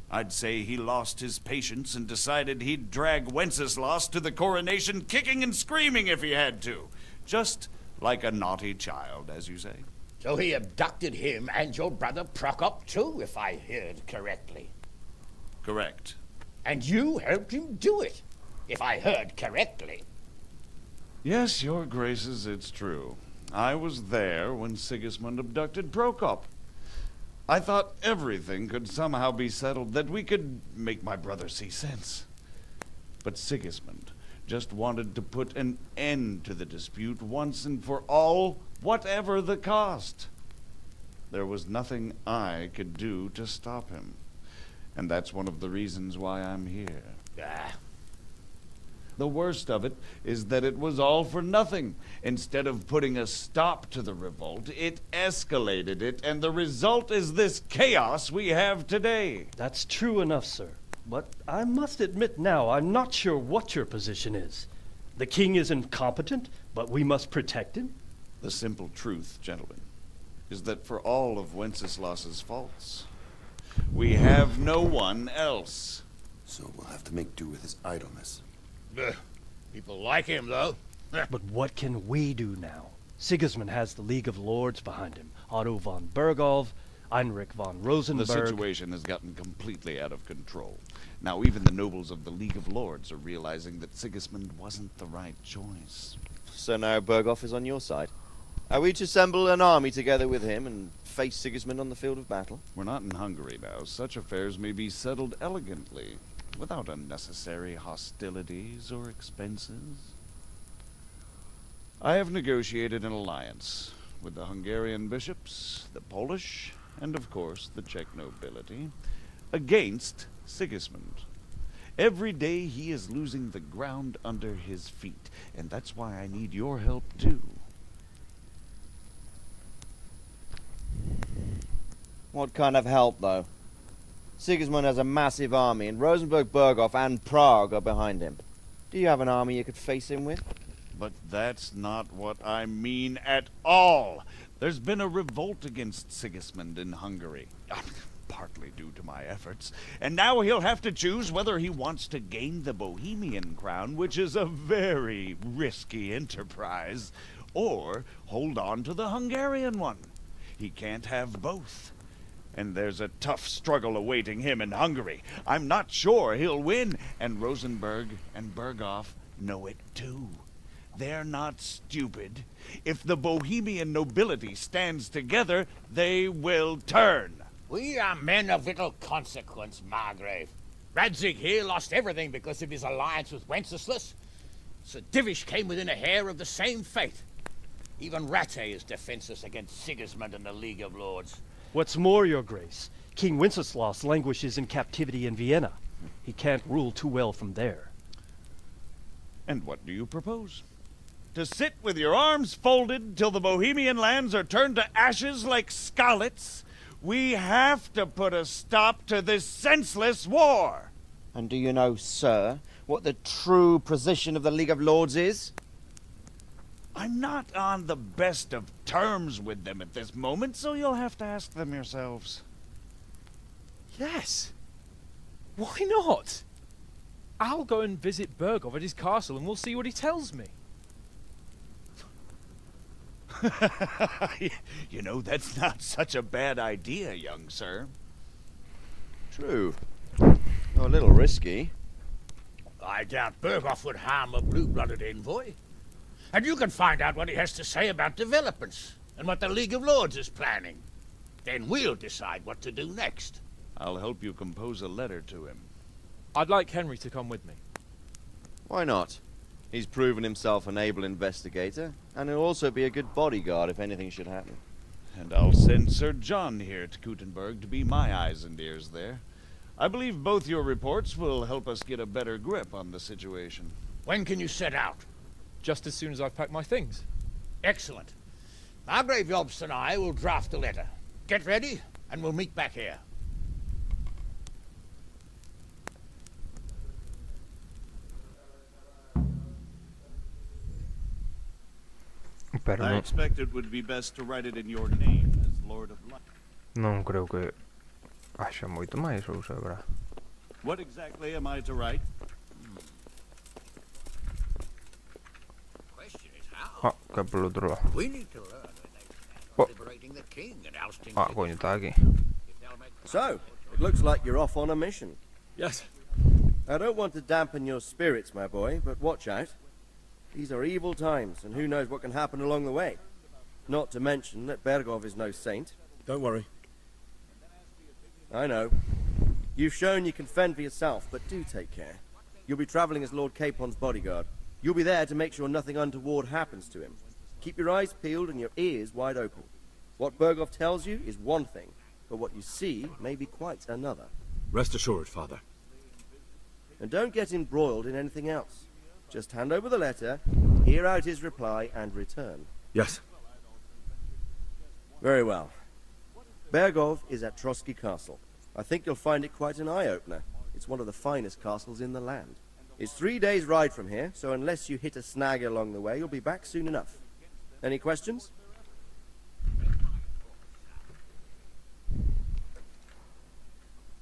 I'd say he lost his patience and decided he'd drag Wenceslas to the coronation kicking and screaming if he had to. Just like a naughty child, as you say. So he abducted him and your brother Prokop too, if I heard correctly. Correct. And you helped him do it, if I heard correctly. Yes, your graces, it's true. I was there when Sigismund abducted Prokop. I thought everything could somehow be settled, that we could make my brother see sense. But Sigismund just wanted to put an end to the dispute once and for all, whatever the cost. There was nothing I could do to stop him. And that's one of the reasons why I'm here. The worst of it is that it was all for nothing. Instead of putting a stop to the revolt, it escalated it, and the result is this chaos we have today. That's true enough, sir. But I must admit now, I'm not sure what your position is. The king is incompetent, but we must protect him? The simple truth, gentlemen, is that for all of Wenceslas's faults, we have no one else. So we'll have to make do with his idleness. People like him, though. But what can we do now? Sigismund has the League of Lords behind him. Otto von Bergholf, Heinrich von Rosenberg. The situation has gotten completely out of control. Now even the nobles of the League of Lords are realizing that Sigismund wasn't the right choice. So now Bergholf is on your side. Are we to assemble an army together with him and face Sigismund on the field of battle? We're not in Hungary now. Such affairs may be settled elegantly, without unnecessary hostilities or expenses. I have negotiated an alliance with the Hungarian bishops, the Polish, and of course the Czech nobility, against Sigismund. Every day he is losing the ground under his feet, and that's why I need your help too. What kind of help, though? Sigismund has a massive army, and Rosenberg, Berghof, and Prague are behind him. Do you have an army you could face him with? But that's not what I mean at all. There's been a revolt against Sigismund in Hungary, partly due to my efforts, and now he'll have to choose whether he wants to gain the Bohemian crown, which is a very risky enterprise, or hold on to the Hungarian one. He can't have both. And there's a tough struggle awaiting him in Hungary. I'm not sure he'll win, and Rosenberg and Berghof know it too. They're not stupid. If the Bohemian nobility stands together, they will turn. We are men of little consequence, Margrave. Radzig here lost everything because of his alliance with Wenceslas. Sir Divish came within a hair of the same fate. Even Rattay is defenseless against Sigismund and the League of Lords. What's more, your grace, King Wenceslas languishes in captivity in Vienna. He can't rule too well from there. And what do you propose? To sit with your arms folded till the Bohemian lands are turned to ashes like scarlets? We have to put a stop to this senseless war! And do you know, sir, what the true position of the League of Lords is? I'm not on the best of terms with them at this moment, so you'll have to ask them yourselves. Yes. Why not? I'll go and visit Berghof at his castle and we'll see what he tells me. You know, that's not such a bad idea, young sir. True. Though a little risky. I doubt Berghof would harm a blue-blooded envoy. And you can find out what he has to say about developments and what the League of Lords is planning. Then we'll decide what to do next. I'll help you compose a letter to him. I'd like Henry to come with me. Why not? He's proven himself an able investigator, and he'll also be a good bodyguard if anything should happen. And I'll send Sir John here to Kuttenberg to be my eyes and ears there. I believe both your reports will help us get a better grip on the situation. When can you set out? Just as soon as I've packed my things. Excellent. Margrave Jobst and I will draft a letter. Get ready, and we'll meet back here. I expect it would be best to write it in your name as Lord of Light. Non creo que haxa moito máis, ou saberá. What exactly am I to write? Ah, que é polo outro lado. We need to learn Oh. liberating the king and ousting Ah, coño, está aquí. So, it looks like you're off on a mission. Yes. I don't want to dampen your spirits, my boy, but watch out. These are evil times, and who knows what can happen along the way. Not to mention that Berghof is no saint. Don't worry. I know. You've shown you can fend for yourself, but do take care. You'll be traveling as Lord Capon's bodyguard. You'll be there to make sure nothing untoward happens to him. Keep your eyes peeled and your ears wide open. What Berghof tells you is one thing, but what you see may be quite another. Rest assured, Father. And don't get embroiled in anything else. Just hand over the letter, hear out his reply, and return. Yes. Very well. Bergov is at Trotsky Castle. I think you'll find it quite an eye-opener. It's one of the finest castles in the land. It's 3 days' ride from here, so unless you hit a snag along the way, you'll be back soon enough. Any questions?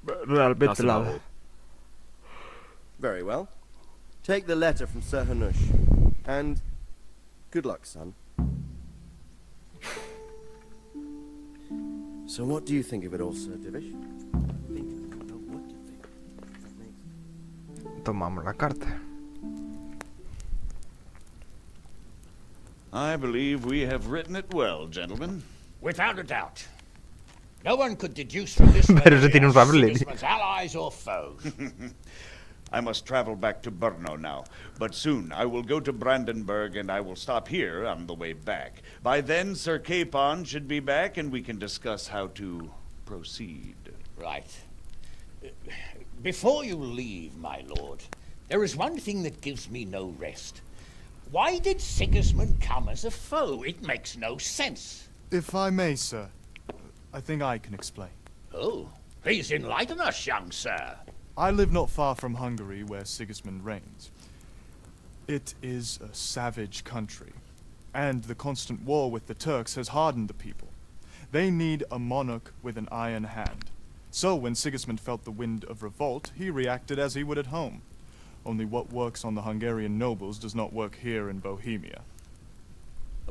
That's about all. Very well. Take the letter from Sir Hanush. And good luck, son. So what do you think of it all, Sir Divish? Tomamos la carta. I believe we have written it well, gentlemen. Without a doubt. No one could deduce from this Pero se tiene un letter papel. Sigismund's allies or foes. I must travel back to Brno now, but soon I will go to Brandenburg and I will stop here on the way back. By then, Sir Capon should be back and we can discuss how to proceed. Right. Before you leave, my lord, there is one thing that gives me no rest. Why did Sigismund come as a foe? It makes no sense. If I may, sir, I think I can explain. Oh, please enlighten us, young sir. I live not far from Hungary, where Sigismund reigns. It is a savage country, and the constant war with the Turks has hardened the people. They need a monarch with an iron hand. So when Sigismund felt the wind of revolt, he reacted as he would at home. Only what works on the Hungarian nobles does not work here in Bohemia.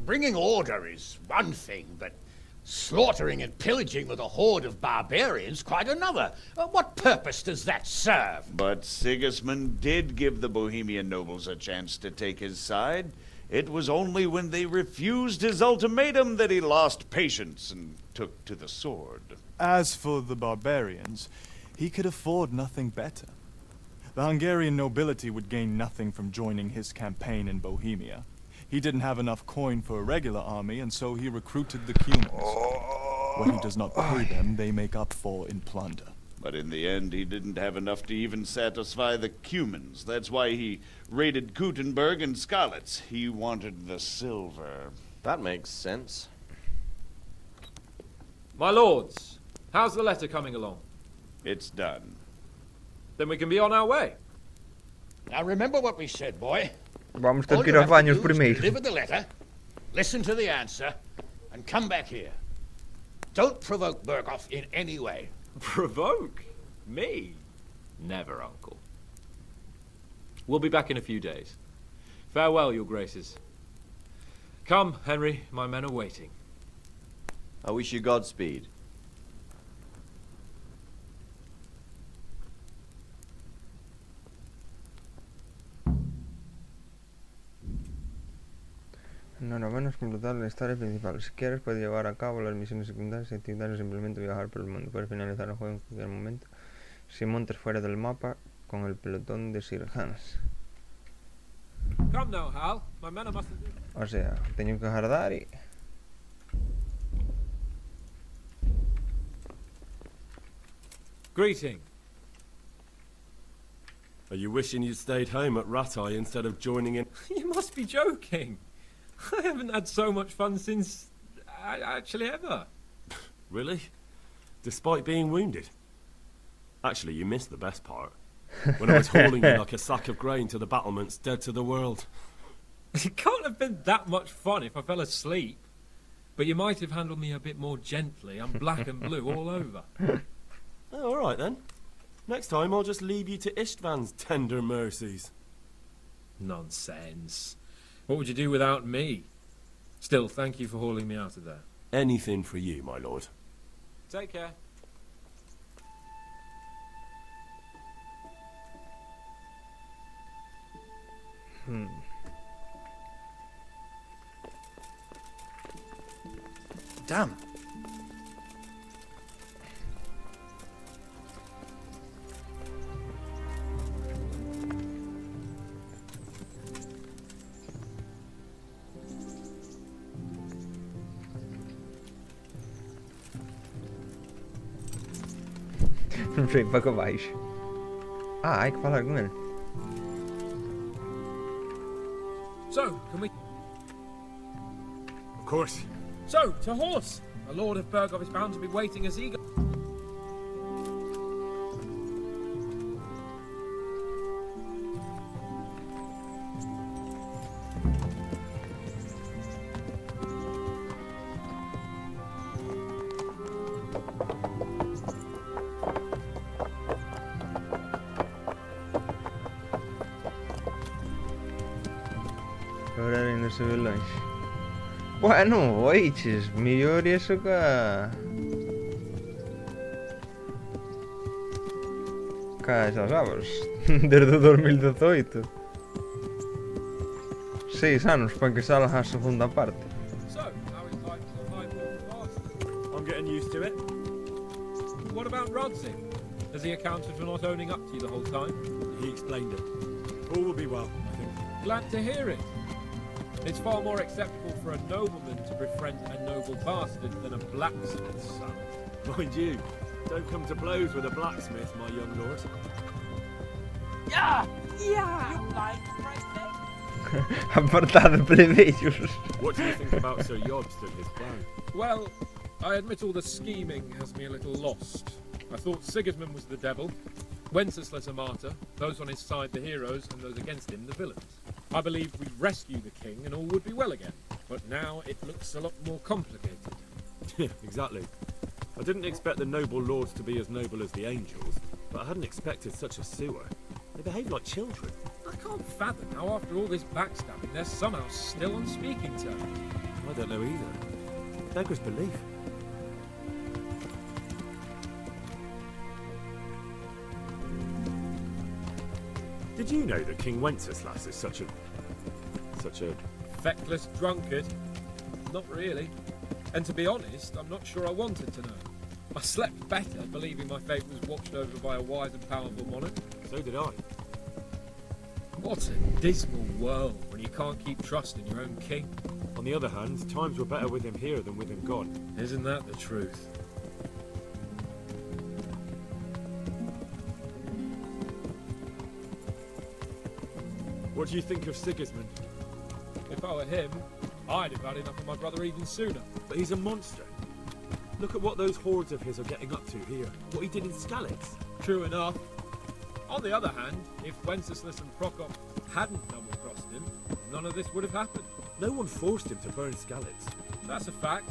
Bringing order is one thing, but slaughtering and pillaging with a horde of barbarians quite another. What purpose does that serve? But Sigismund did give the Bohemian nobles a chance to take his side. It was only when they refused his ultimatum that he lost patience and took to the sword. As for the barbarians, he could afford nothing better. The Hungarian nobility would gain nothing from joining his campaign in Bohemia. He didn't have enough coin for a regular army, and so he recruited the Cumans. What he does not pay them, they make up for in plunder. But in the end, he didn't have enough to even satisfy the Cumans. That's why he raided Kuttenberg and Skalitz. He wanted the silver. That makes sense. My lords, how's the letter coming along? It's done. Then we can be on our way. Now remember what we said, boy. Vamos ter All que you ir aos have to baños do is primeiro. deliver the letter, listen to the answer, and come back here. Don't provoke Berghoff in any way. Provoke? Me? Never, Uncle. We'll be back in a few days. Farewell, your graces. Come, Henry, my men are waiting. I wish you Godspeed. Enhorabuena, es completar la historia principal. Si quieres, puedes llevar a cabo las misiones secundarias y actividades o simplemente viajar por el mundo. Puedes finalizar el juego en cualquier momento si montes fuera del mapa con el pelotón de Sir Hans. Come now, Hal. My men are must. O sea, teño que agardar y... Greeting. Are you wishing you'd stayed home at Rattay instead of joining in? You must be joking. I haven't had so much fun since... actually ever. Really? Despite being wounded? Actually, you missed the best part. When I was hauling you like a sack of grain to the battlements, dead to the world. It can't have been that much fun if I fell asleep. But you might have handled me a bit more gently. I'm black and blue all over. Oh, all right then. Next time I'll just leave you to Istvan's tender mercies. Nonsense. What would you do without me? Still, thank you for hauling me out of there. Anything for you, my lord. Take care. Damn. Não sei para que vais. Ah, hai que falar com ele. can we... Of course. So, to horse! The Lord of Burgov is bound to be waiting as eager... Agora ainda se vê longe. Bueno, oiches, mellor iso esas abas. Desde o 2018. 6 anos para que salga a segunda parte. So, how is life so high fast? I'm getting used to it. What about Rodsey? Has he accounted for not owning up to you the whole time? He explained it. All will be well, I think. Glad to hear it. It's far more acceptable for a nobleman to befriend a noble bastard than a blacksmith's son. Mind you, don't come to blows with a blacksmith, my young lord. Yeah! Yeah! You like right Apartado plebeios. What do you think about Sir Yobst and his plan? Well, I admit all the scheming has me a little lost. I thought Sigismund was the devil, Wenceslas a martyr, those on his side the heroes, and those against him the villains. I believed we'd rescue the king and all would be well again, but now it looks a lot more complicated. Exactly. I didn't expect the noble lords to be as noble as the angels, but I hadn't expected such a sewer. They behave like children. I can't fathom how after all this backstabbing they're somehow still on speaking terms. I don't know either. Beggars belief. Did you know that King Wenceslas is such a... Feckless drunkard? Not really. And to be honest, I'm not sure I wanted to know. I slept better believing my fate was watched over by a wise and powerful monarch. So did I. What a dismal world when you can't keep trust in your own king. On the other hand, times were better with him here than with him gone. Isn't that the truth? What do you think of Sigismund? If I were him, I'd have had enough of my brother even sooner. But he's a monster. Look at what those hordes of his are getting up to here. What he did in Skalitz. True enough. On the other hand, if Wenceslas and Prokop hadn't double-crossed him, none of this would have happened. No one forced him to burn Skalitz. That's a fact.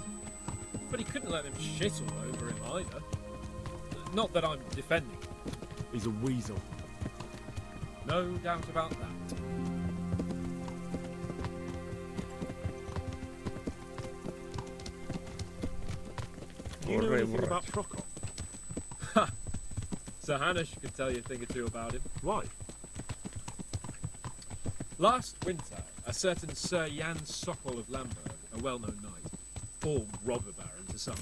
But he couldn't let them shit all over him either. Not that I'm defending him. He's a weasel. No doubt about that. Do you know anything about Prokop? Ha! Sir Hanush could tell you a thing or two about him. Why? Last winter, a certain Sir Jan Sokol of Lamberg, a well-known knight, or robber baron to some,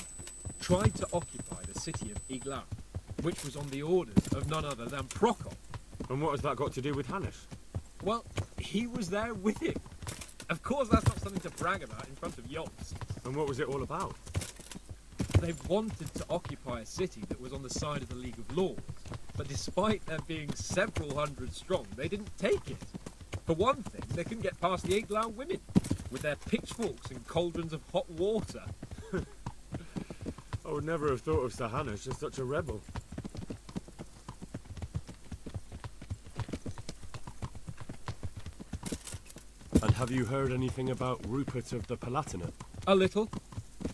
tried to occupy the city of Iglau, which was on the orders of none other than Prokop. And what has that got to do with Hanush? Well, he was there with him. Of course, that's not something to brag about in front of Yobst. And what was it all about? They wanted to occupy a city that was on the side of the League of Lords, but despite there being several hundred strong, they didn't take it. For one thing, they couldn't get past the Iglau women, with their pitchforks and cauldrons of hot water. I would never have thought of Sir Hanush as such a rebel. And have you heard anything about Rupert of the Palatinate? A little.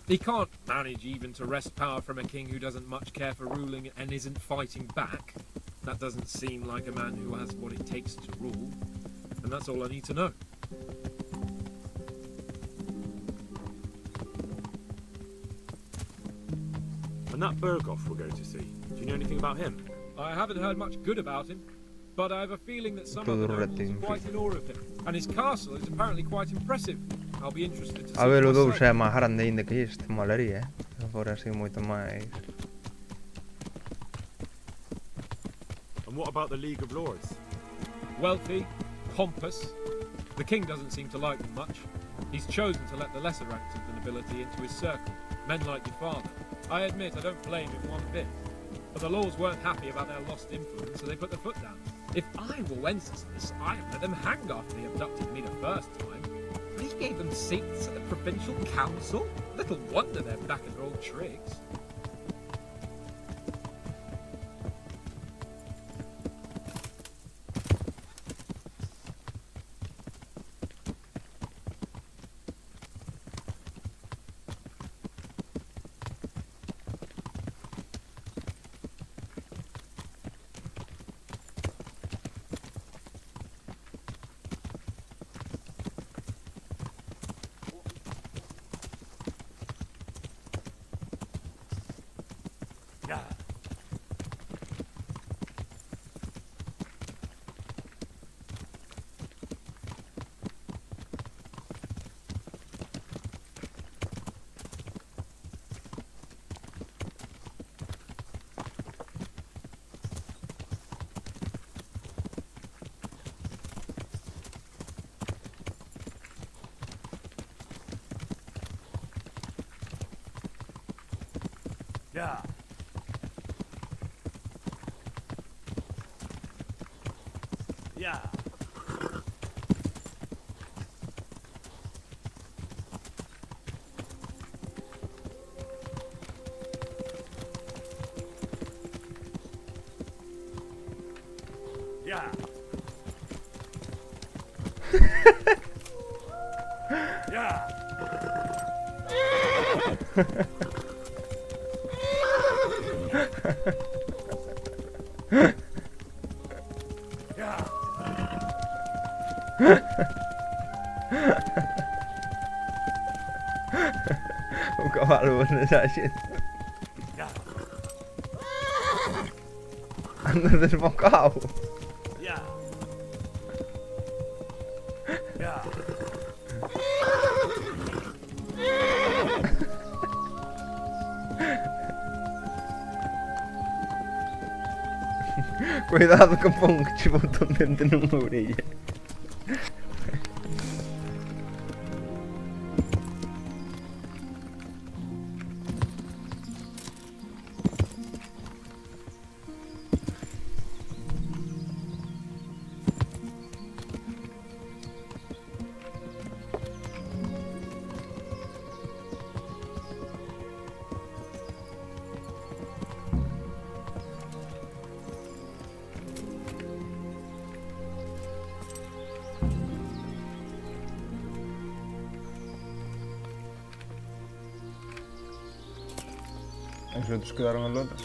He can't manage even to wrest power from a king who doesn't much care for ruling and isn't fighting back. That doesn't seem like a man who has what it takes to rule. And that's all I need to know. And that Berghoff we're going to see, do you know anything about him? I haven't heard much good about him, but I have a feeling that some of the nobles are quite in awe of him. And his castle is apparently quite impressive. I'll be interested to see A ver, o for 2 myself. é máis grande ainda que isto, molaría, se for así moito máis... And what about the League of Lords? Wealthy, pompous. The king doesn't seem to like them much. He's chosen to let the lesser ranks of the nobility into his circle, men like your father. I admit I don't blame him one bit. But the lords weren't happy about their lost influence, so they put their foot down. If I were Wenceslas, I'd let them hang after they abducted me the first time. gave them seats at the provincial council. Little wonder they're back in their old tricks. Yeah. Yeah. Yeah. Yeah. Un cavalo non sa xente. Anda desbocado. Yeah. Yeah. Cuidado que pon que che botou un dente nunha orella. Os outros quedaron en lotas.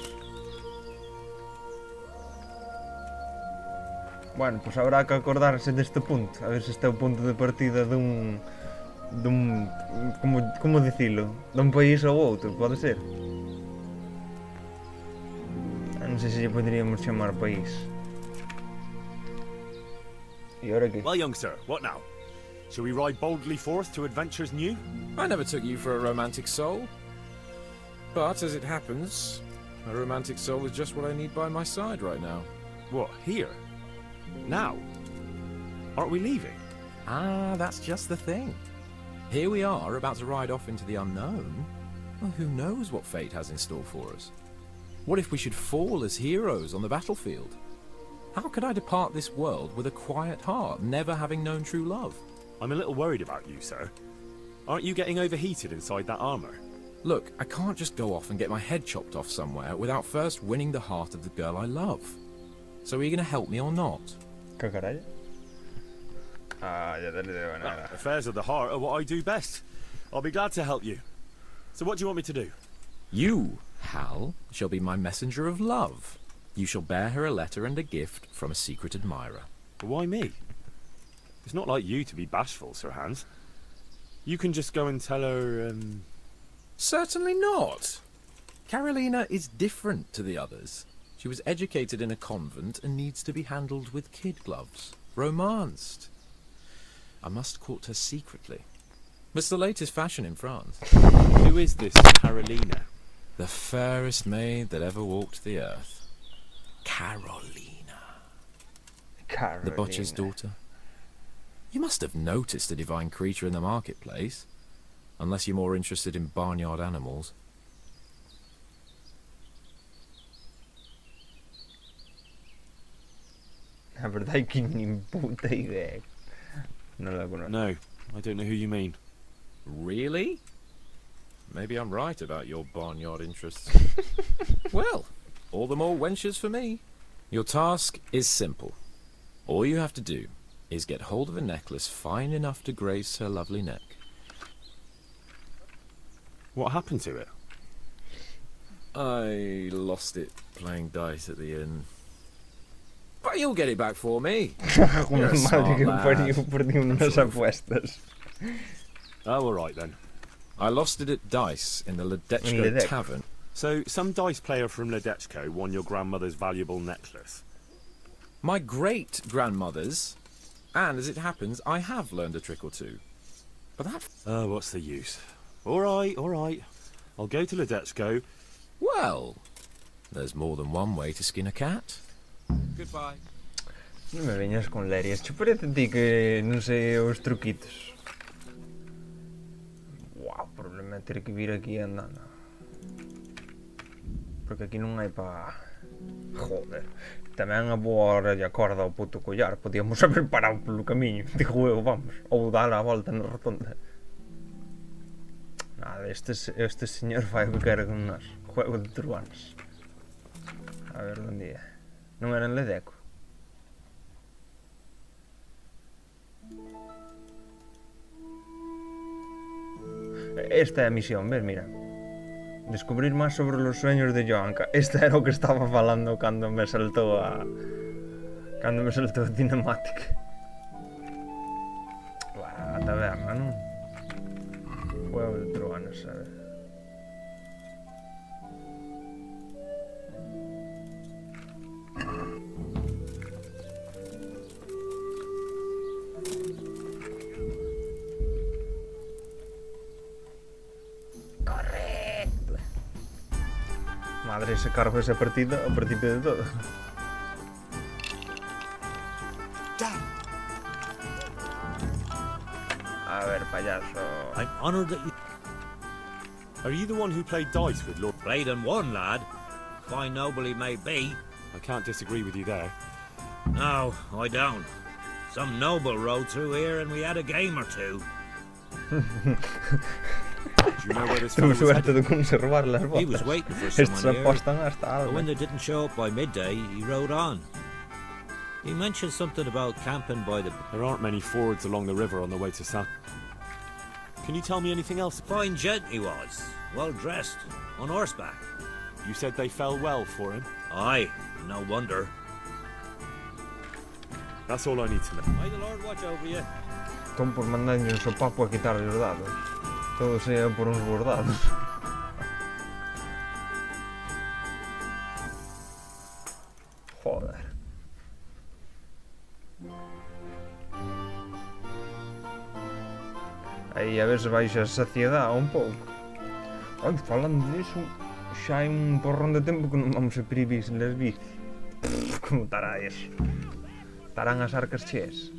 Bueno, pues habrá que acordarse deste punto. A ver se este é o punto de partida dun... como dicilo? Dun país ou outro, pode ser? Non sei se lle poderíamos chamar país. E ora que? Well, young sir, what now? Shall we ride boldly forth to adventures new? I never took you for a romantic soul. But, as it happens, a romantic soul is just what I need by my side right now. What, here? Now? Aren't we leaving? Ah, that's just the thing. Here we are, about to ride off into the unknown. Well, who knows what fate has in store for us? What if we should fall as heroes on the battlefield? How could I depart this world with a quiet heart, never having known true love? I'm a little worried about you, sir. Aren't you getting overheated inside that armor? Look, I can't just go off and get my head chopped off somewhere without first winning the heart of the girl I love. So are you going to help me or not? ¿Qué caray? Ah, ya te lo digo, nada. Affairs of the heart are what I do best. I'll be glad to help you. So what do you want me to do? You, Hal, shall be my messenger of love. You shall bear her a letter and a gift from a secret admirer. Why me? It's not like you to be bashful, Sir Hans. You can just go and tell her, Certainly not. Carolina is different to the others. She was educated in a convent and needs to be handled with kid gloves. Romanced. I must court her secretly. It's the latest fashion in France. Who is this Carolina? The fairest maid that ever walked the earth. Carolina. The butcher's daughter. You must have noticed a divine creature in the marketplace. Unless you're more interested in barnyard animals. La verdad es que ni puta idea. No la conozco. No, I don't know who you mean. Really? Maybe I'm right about your barnyard interests. Well, all the more wenches for me. Your task is simple. All you have to do is get hold of a necklace fine enough to grace her lovely neck. What happened to it? I lost it playing dice at the inn. But you'll get it back for me. You're a smart lad. Perdí unas apuestas. Oh, all right then. I lost it at dice in the Ledechko tavern. So, some dice player from Ledechko won your grandmother's valuable necklace. My great-grandmother's, and as it happens, I have learned a trick or two. But that... Oh, what's the use? All right. I'll go to Ledechko. Well, there's more than one way to skin a cat. Goodbye. Non me veñas con lerias, che parece a ti que non sei os truquitos. Wow, o problema é ter que vir aquí andando. Porque aquí non hai pa... Joder, tamén a boa hora de acorda o puto collar. Podíamos haber parado polo camiño, digo eu, vamos. Ou dar a volta na rotonda. Nada, este señor fai o que quere con nós. Juego de truanes. A ver, onde é? Non era en Ledeco? Esta é a misión, ves, mira. Descubrir más sobre los sueños de Joanka. Esta era o que estaba falando cando me saltou a... Cando me saltou a cinemática. A taberna, non? Juego de truanes, a ver. Madre, se cargo esa partida ao principio de todo. A ver, payaso. I'm honored that you... Are you the one who played dice with Lord... Played and won, lad. Fine noble he may be. I can't disagree with you there. No, I don't. Some noble rode through here and we had a game or two. Do you know where this fellow was suerte de headed? conservar las botas. He was waiting for Estos someone here, apostan hasta but algo. when they didn't show up by midday, he rode on. He mentioned something about camping by the... There aren't many fords along the river on the way to San... Can you tell me anything else? Fine gent he was, well dressed, on horseback. You said they fell well for him? Aye, no wonder. That's all I need to know. May the Lord watch over you. Están por mandarlle un sopapo a quitarle os dados. Todo sea por uns bordados. Joder. Aí a ver se baixa a saciedade un pouco. Ai, falando disso, xa hai un porrón de tempo que non vamos a Pribis les bici. Como estará eso? Estarán as arcas cheas.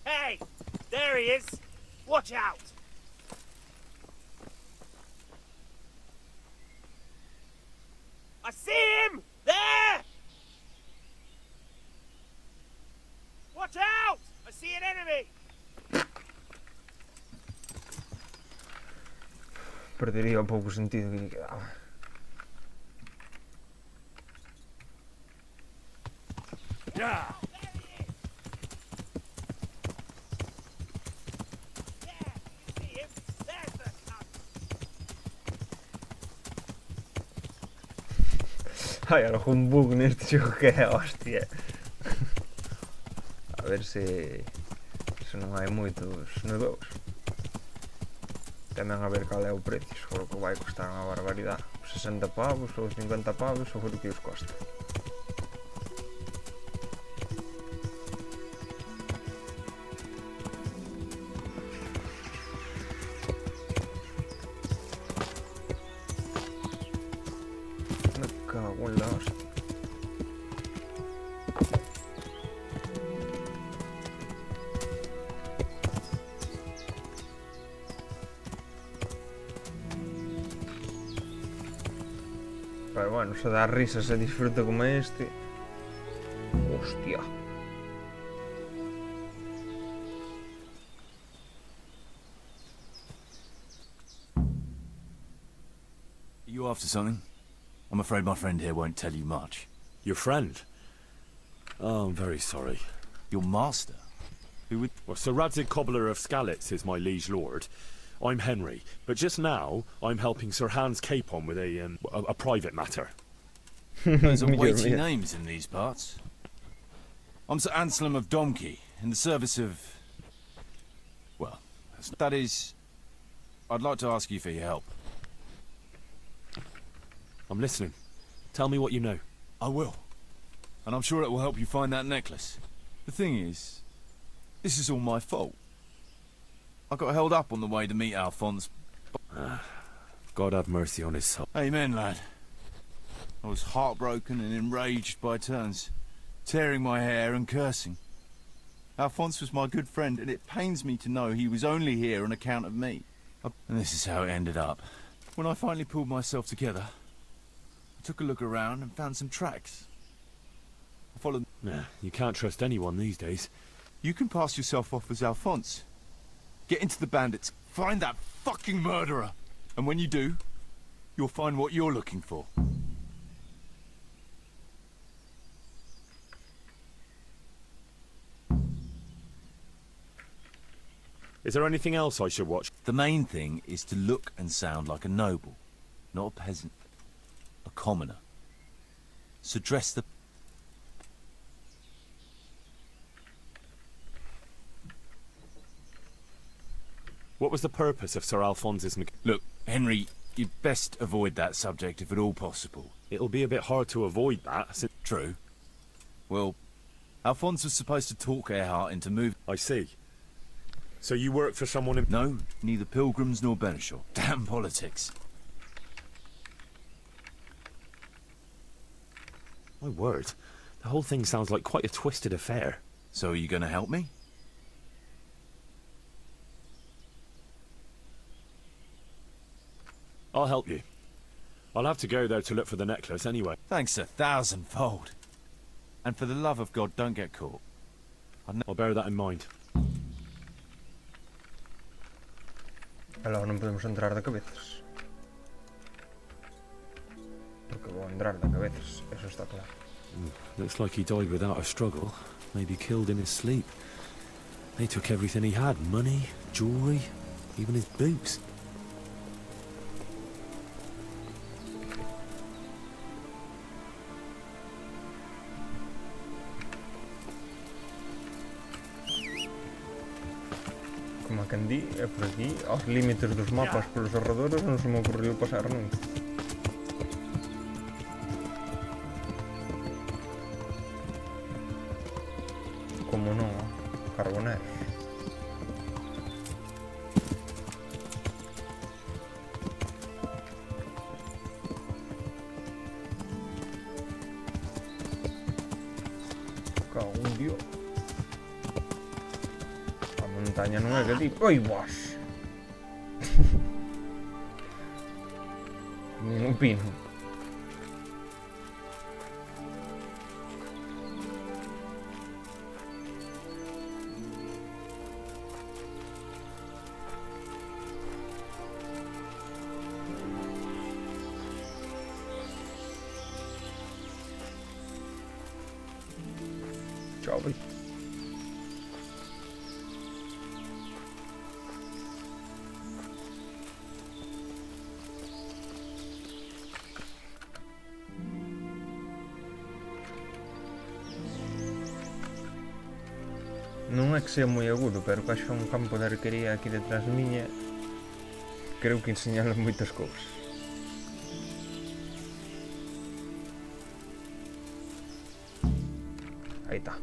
Hey! There he is! Watch out! I see him! There! Watch out! I see an enemy! Perdería un pouco o sentido que lle quedaba. Yeah! Hai algún bug neste xogo que é hostia. A ver se non hai moitos nuevos. Tamén a ver cal é o precio, seguro que vai costar unha barbaridade. 60 pavos ou 50 pavos, seguro que os costa. Me cago en la hostia. Pero bueno, se da risas e disfruta como este. Hostia. You after something? I'm afraid my friend here won't tell you much. Your friend? Oh, I'm very sorry. Your master? Who would... Well, Sir Radzig Cobbler of Skalitz is my liege lord. I'm Henry, but just now I'm helping Sir Hans Capon with a private matter. Those are weighty names in these parts. I'm Sir Anselm of Domkey, in the service of... Well, that is... I'd like to ask you for your help. I'm listening. Tell me what you know. I will. And I'm sure it will help you find that necklace. The thing is, this is all my fault. I got held up on the way to meet Alphonse. God have mercy on his soul. Amen, lad. I was heartbroken and enraged by turns, tearing my hair and cursing. Alphonse was my good friend, and it pains me to know he was only here on account of me. And this is how it ended up. When I finally pulled myself together, I took a look around and found some tracks. I followed... Nah, you can't trust anyone these days. You can pass yourself off as Alphonse. Get into the bandits, find that fucking murderer. And when you do, you'll find what you're looking for. Is there anything else I should watch? The main thing is to look and sound like a noble, not a peasant. A commoner. So dress the... What was the purpose of Sir Alphonse's... Look, Henry, you'd best avoid that subject if at all possible. It'll be a bit hard to avoid that. True. Well, Alphonse was supposed to talk Earhart into moving... I see. So you work for someone in... No, neither Pilgrims nor Beneschal. Damn politics. My word. The whole thing sounds like quite a twisted affair. So are you going to help me? I'll help you. I'll have to go there to look for the necklace anyway. Thanks 1,000-fold. And for the love of God, don't get caught. I'll bear that in mind. Ahora non podemos entrar de cabezas. Porque vou entrar de cabezas, eso está claro. Looks like he died without a struggle. Maybe killed in his sleep. They took everything he had. Money, jewellery, even his boots. Como a quen di, é por aquí, aos límites dos mapas polos arredores non se me ocurriu pasar nunca. Como non, carboneros. Cago un dio. A montaña non é que tipo... Oi, vos! Nin un pino. Chove. Non é que sea moi agudo, pero que haxa un campo de arquería aquí detrás miña, creo que enseñaron moitas cousas. Aí está.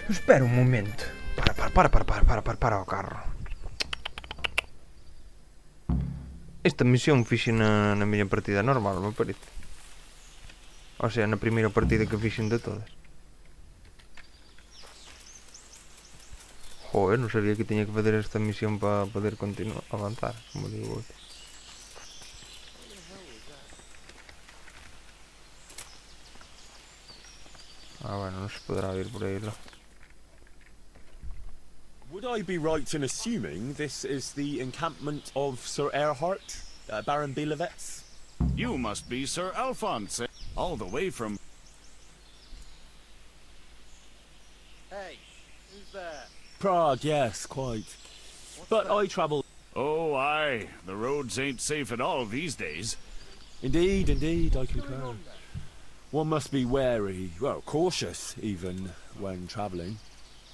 Espera un momento. Para o carro. Esta misión fixen na miña partida normal, me parece. O sea, na primeira partida que fixen de todas. Joder, non sabía que tiña que facer esta misión para poder continuar, avanzar, como digo. Ah, bueno, non se podrá ir por aí, lo. Would I be right in assuming this is the encampment of Sir Erhard, Baron Belevets? You must be Sir Alphonse, all the way from... Hey, who's there? Prague, yes, quite. But I travel... Oh, aye. The roads ain't safe at all these days. Indeed, indeed, I concur. One must be wary, well, cautious, even, when travelling.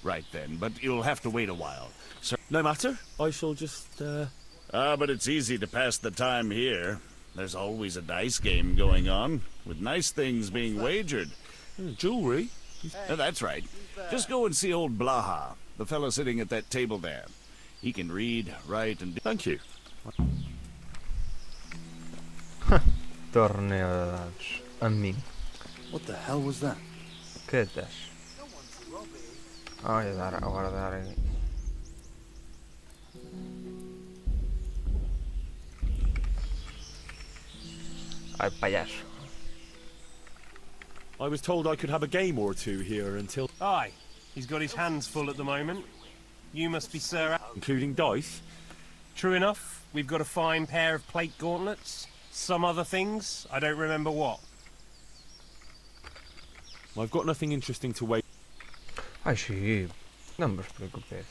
Right then, but you'll have to wait a while. Sir... No matter, I shall just, but it's easy to pass the time here. There's always a dice game going on, with nice things being wagered. Jewelry? That's right. Just go and see old Blaha, the fellow sitting at that table there. He can read, write, and... Thank you. Torneo de dados. A mí. What the hell was that? Que das? Ai, a guardar aí. Ai, payaso. I was told I could have a game or two here until... Aye, he's got his hands full at the moment. You must be Sir... Including dice? True enough. We've got a fine pair of plate gauntlets. Some other things. I don't remember what. I've got nothing interesting to wait. Ai, sí. Non vos preocupedes.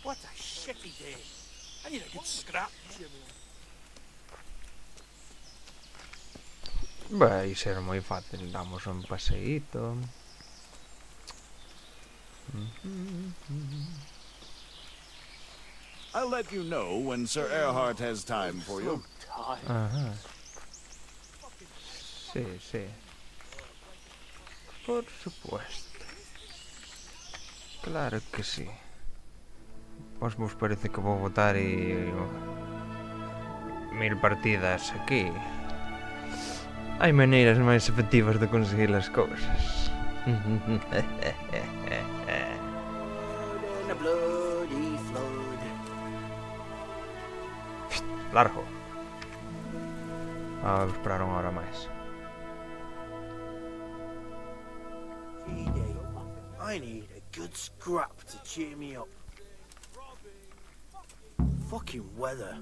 What a shitty day. I need a good scrap. Vai ser moi fácil. Damos un paseíto. I'll let you know when Sir Erhard has time for you. Ajá. Sí, sí. Por supuesto. Claro que sí. Pois vos parece que vou botar e... 1000 partidas aquí. Hai maneiras máis efectivas de conseguir as cousas. Largo. Vou esperar unha hora máis. I need a good scrap to cheer me up. Fucking weather.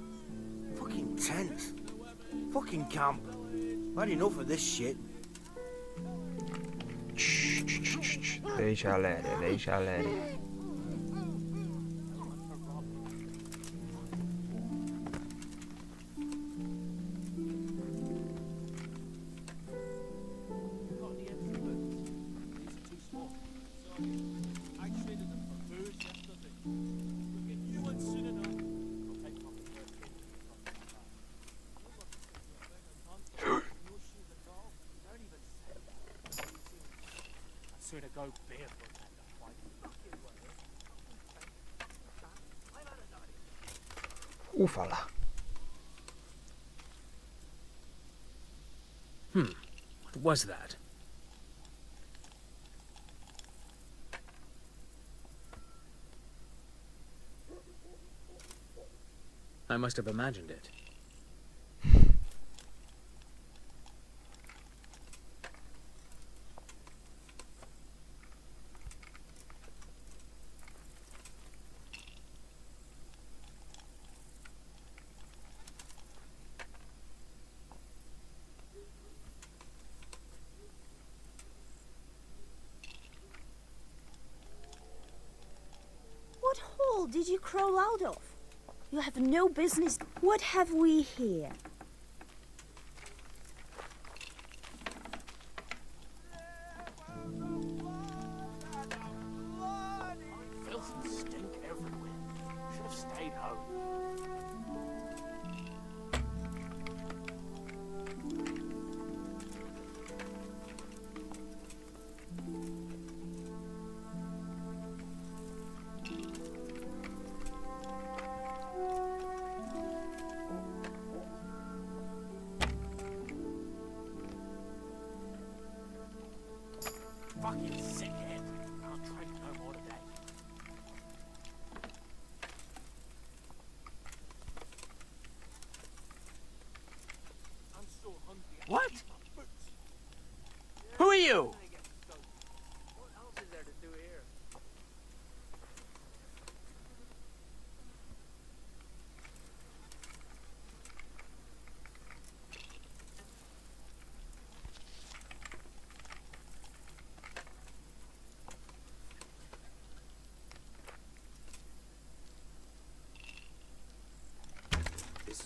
Fucking tent. Fucking camp. I've had enough of this shit. Deixa ler, deixa ler. Ufala. What was that? I must have imagined it. What hole did you crawl out of? You have no business. What have we here? Filth and stink everywhere. Should have stayed home.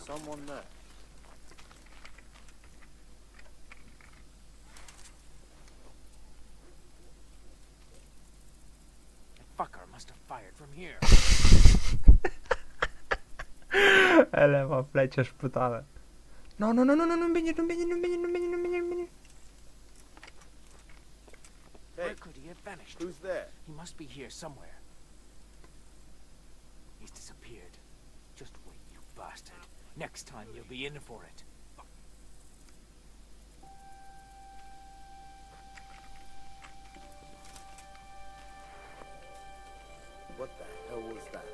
someone there. Fucker must have fired from here. Leva a flecha espetada. No, no, no, no, no, non veñes, non veñes, non veñes, non veñes, non veñes, non veñes. Where could he have vanished? Who's there? He must be here somewhere. He's disappeared. Just wait, you bastard. Next time you'll be in for it. What the hell was that?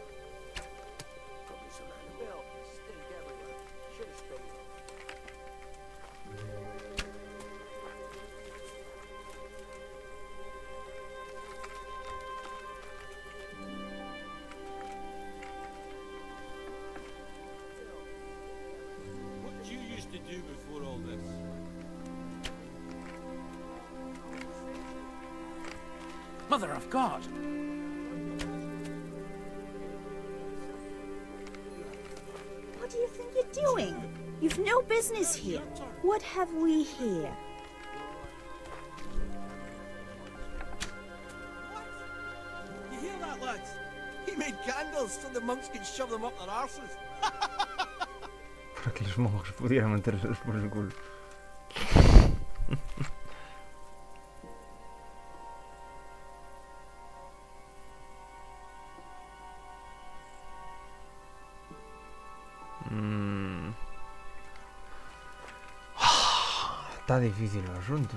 Probably some animal. Stink everywhere. Should have stayed. What did you used to do before all this? Mother of God! What do you think you're doing? You've no business here. What have we here? You hear that, lads? He made candles so the monks could shove them up their arses. Para que los monjes pudieran meterse por el culo. Está difícil el asunto,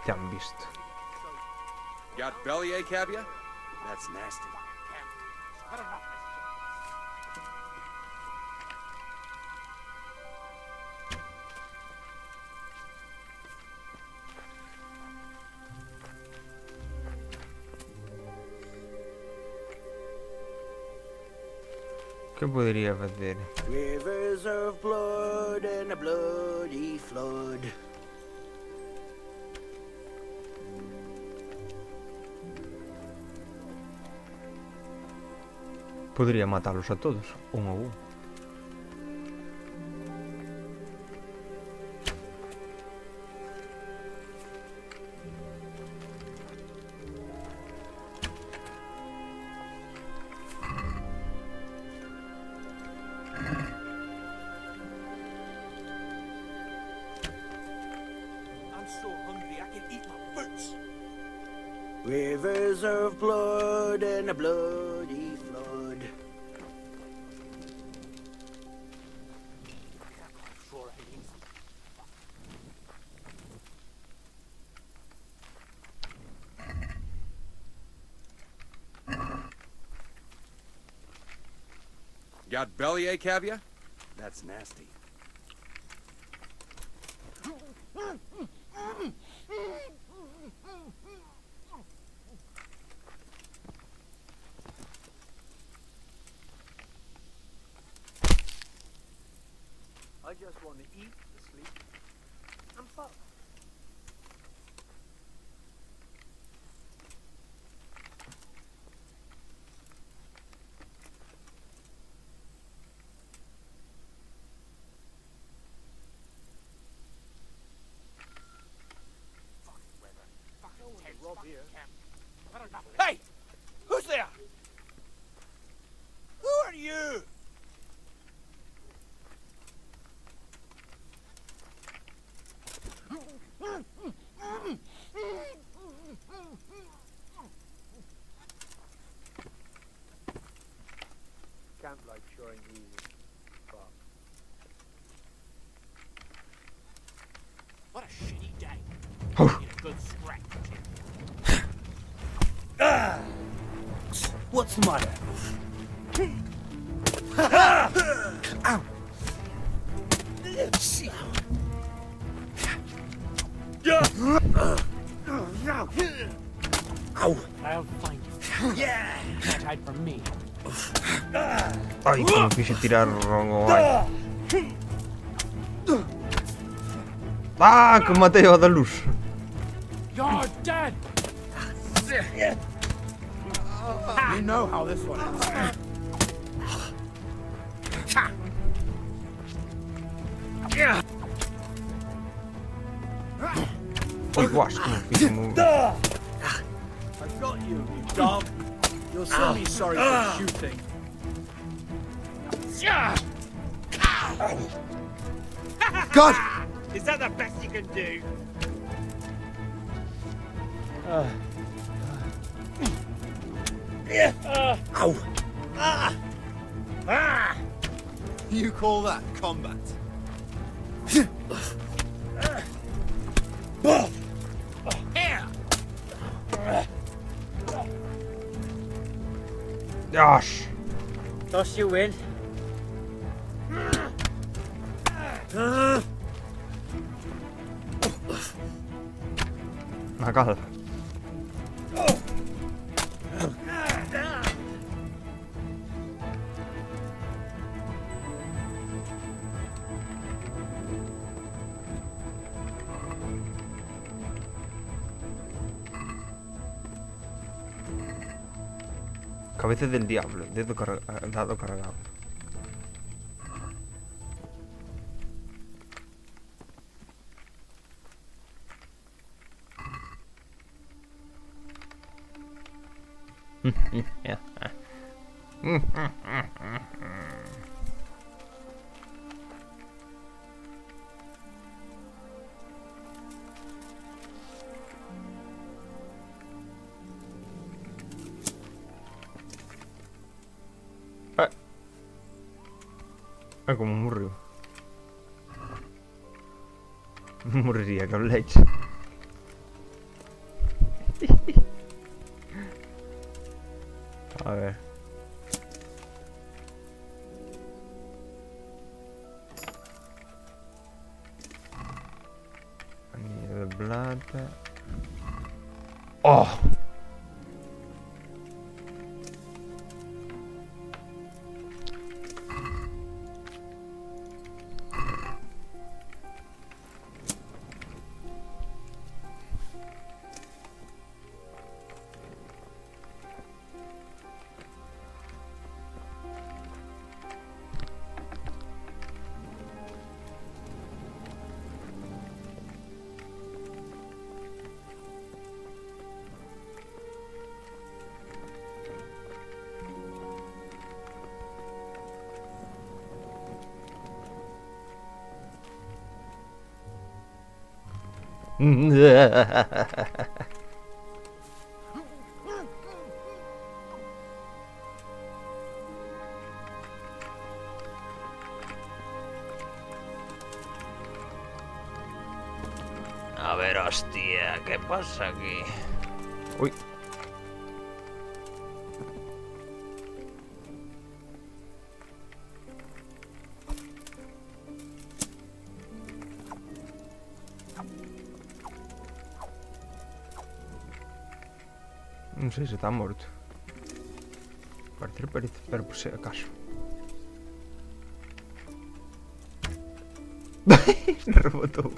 Te han visto. Got bellyache, have ya? That's nasty. ¿Qué podría hacer? Rivers of blood and a bloody flood. Podría matarlos a todos, uno a uno. I'm so hungry I can eat my boots. Rivers of blood and a bloody flood. Got bellyache, have ya? That's nasty. I just want to eat, sleep, and fuck. Hey! Who's there? Who are you? Can't like showing easy. Fuck. What a shitty day. Get a good scrap. What's the matter? Ow! Ow! I'll find you. Yeah! Can't hide from me. Ay, como quise tirar guay. Ah, que matei ao da luz. You're Dad! You know how this one ends. Oi, gosto como fica no... I've got you, you dog. You'll soon be sorry for shooting. God! Is that the best you can do? Ow! You call that combat? Here! Gosh! Toss you win. Na kalpa. Cabeza del diablo, dado cargado. Yeah. Como murió. Moriría con leche. A ver. Anillo de plata. ¡Oh! A ver, hostia, ¿qué pasa aquí? Uy. Non sei se está morto. Partir pero por si acaso. Rebotou.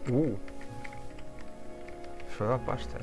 Això da pasta,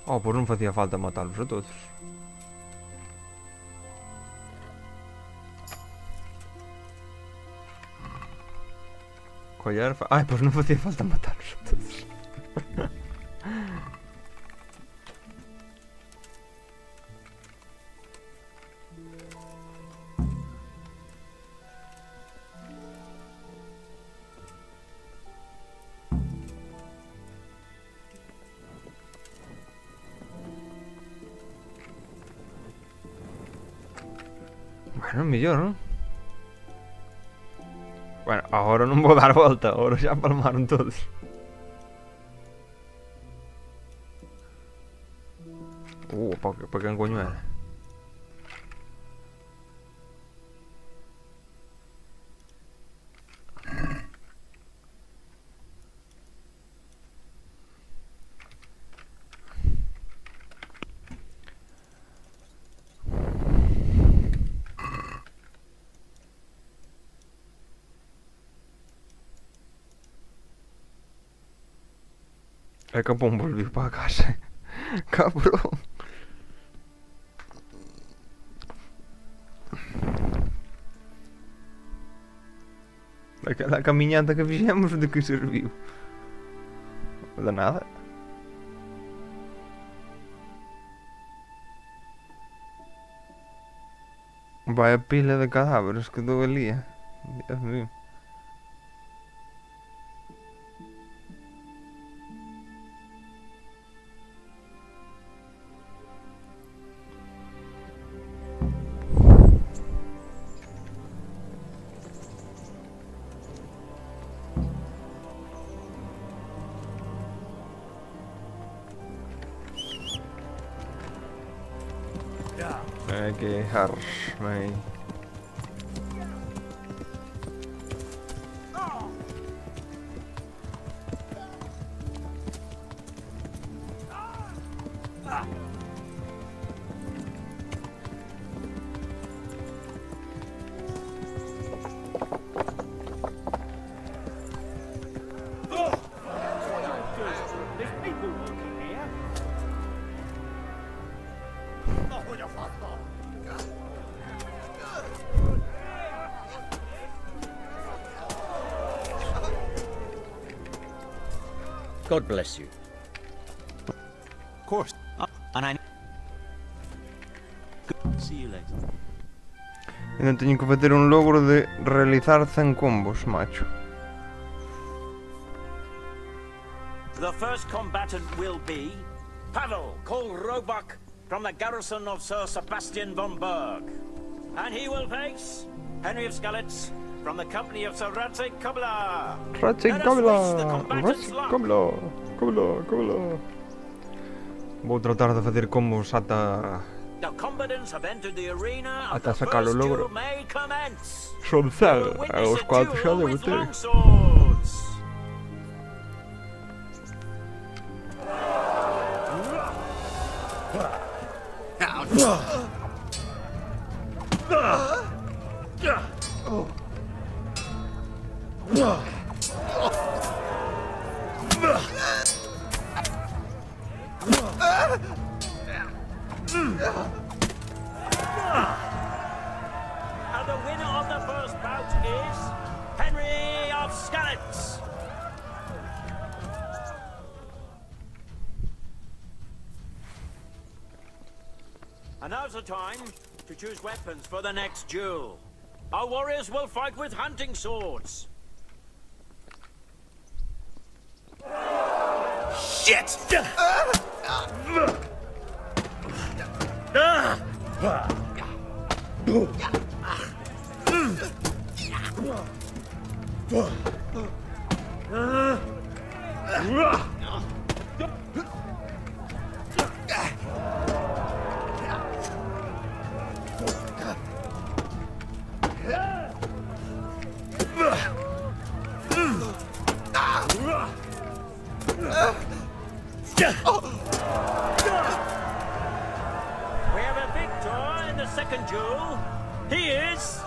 Oh, pois non facía falta matalos a todos. Collar... Ai, pois non facía falta matalos a todos. Bueno, mellor, non? Bueno, agora non vou dar volta, agora xa palmaron todos. Pa quen coño era? É que Pum volviu para casa. Cabrón. Aquela caminhada que fizemos, de que serviu? De nada. Vai a pila de cadáveres que dou ali. Dios mío. Que harsh, mate. God bless you. Of course. And I... See you later. Ainda teño que facer un logro de realizar 100 combos, macho. The first combatant will be Pavel, called Roebuck, from the garrison of Sir Sebastian von Berg. And he will face Henry of Skalitz, from the company of Sir Radzig Kobyla. Radzig Kobyla. Vou tratar de facer combos ata... The combatants have entered the arena ata sacar o logro. may commence. Son 100, a os 4 xa debo ter. And the winner of the first bout is Henry of Skalitz. And now's the time to choose weapons for the next duel. Our warriors will fight with hunting swords. Shit! We have a victor in the second duel. He is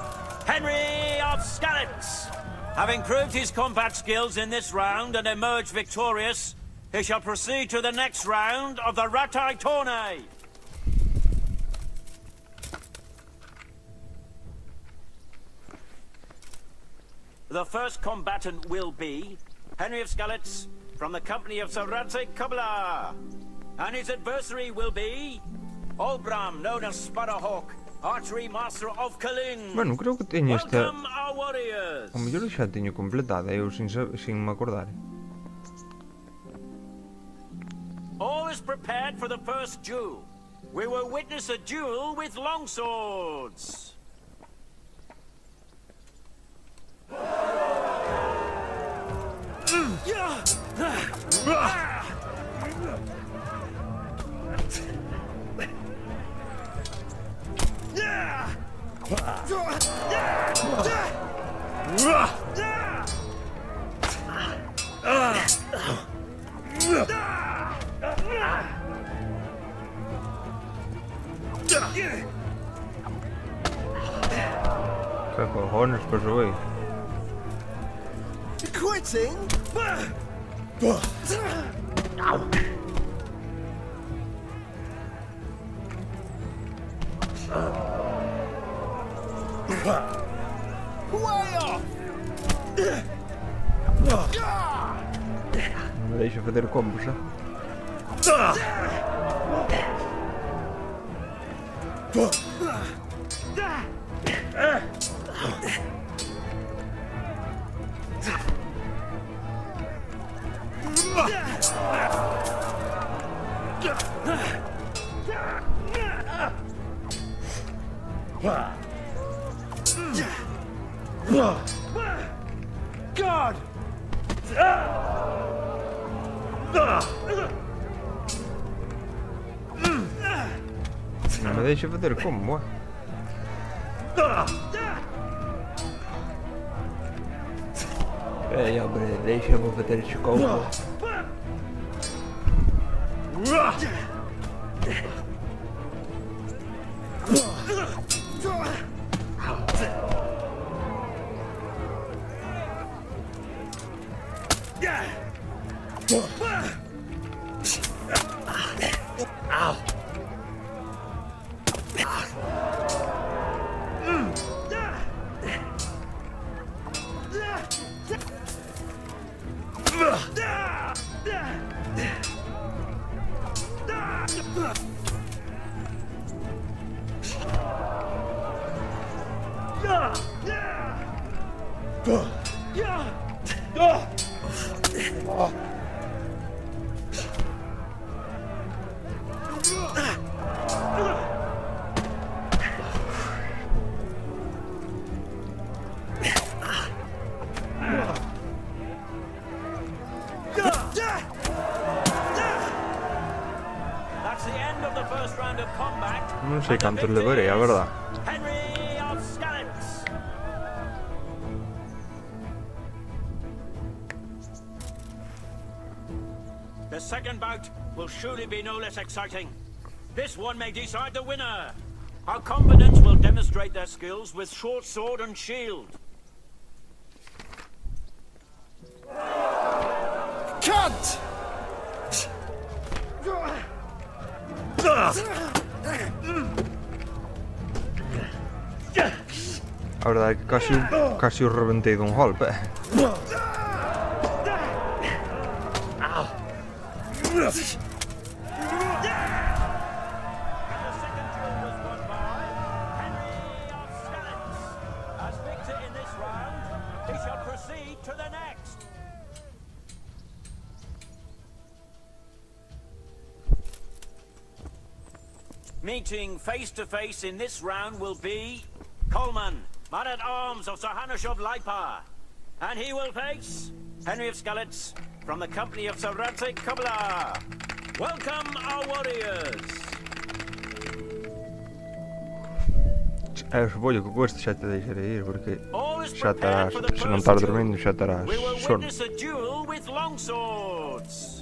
Henry of Skalitz. Having proved his combat skills in this round and emerged victorious, he shall proceed to the next round of the Ratai Tourney. The first combatant will be Henry of Skalitz from the company of Sir Radze Kabla. And his adversary will be Olbram, known as Sparrowhawk, archery master of Kaling. Bueno, creo que teño esta... Welcome our warriors. O mellor xa teño completada, eu sin me acordar. All is prepared for the first duel. We will witness a duel with longswords. ¿Qué cojones pasó ahí? Quitting? Way off! Non me deixa fazer combos, xa. God! Non me deixa fazer combo, hombre, deixa-me fazer este combo. That's the end of the first round of combat. Non sei cantos levarei, a verdad. Henry of Skalitz. The second bout will surely be no less exciting. This one may decide the winner. Our combatants will demonstrate their skills with short sword and shield. Cunt! A verdade é que casi o rebentei dun golpe. shall proceed to the next. Meeting face to face in this round will be Coleman, man-at-arms of Sir Hanush of Leipa. And he will face Henry of Skalitz from the company of Sir Radzik Kubla. Welcome, our warriors. Voglio che questo c'è da dire perché se non sta dormendo c'è da We will sonno. witness a duel with longswords.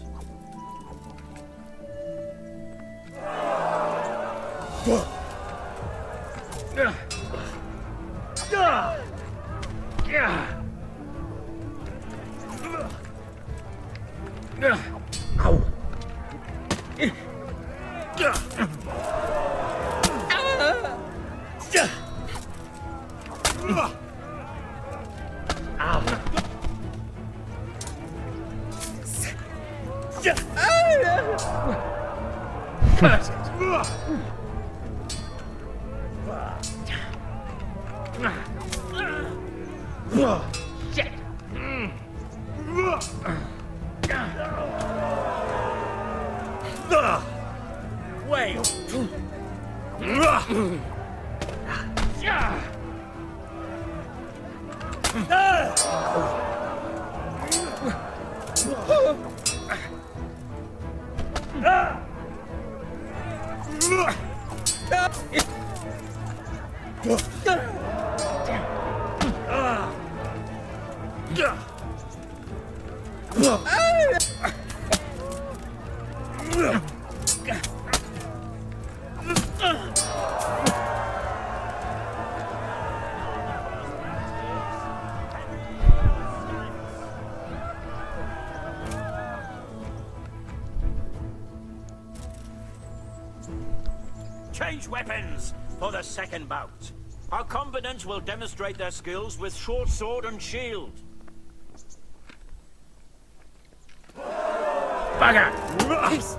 Change weapons for the second bout. Our combatants will demonstrate their skills with short sword and shield. Bugger! Peace.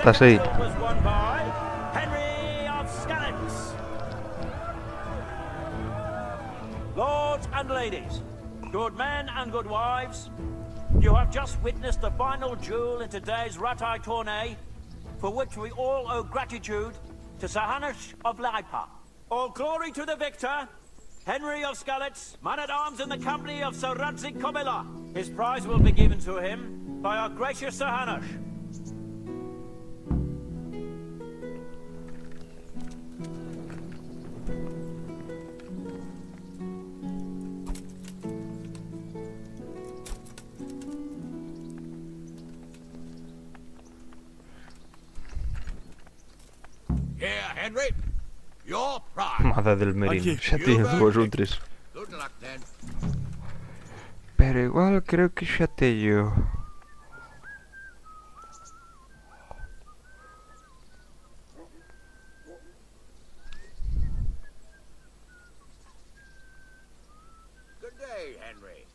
Estás ahí. Was won by Henry of Skalitz. Lords and ladies, good men and good wives, you have just witnessed the final duel in today's Ratai tourney, for which we all owe gratitude to Sir Hanush of Leipa. All glory to the victor, Henry of Skalitz, man-at-arms in the company of Sir Radzik Kubla. His prize will be given to him by our gracious Sir Hanush. Here, Henry. Your prize. Madre del merino, ya tiene dos o tres. Good luck, then. Pero igual creo que ya te yo. Good day, Henry.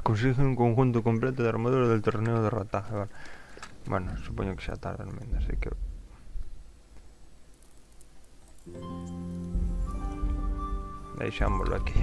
Consigue un conjunto completo de armadura del torneo de rotaje, vale. Bueno, supoño que xa tarda no menos, así que... deixámoslo aquí.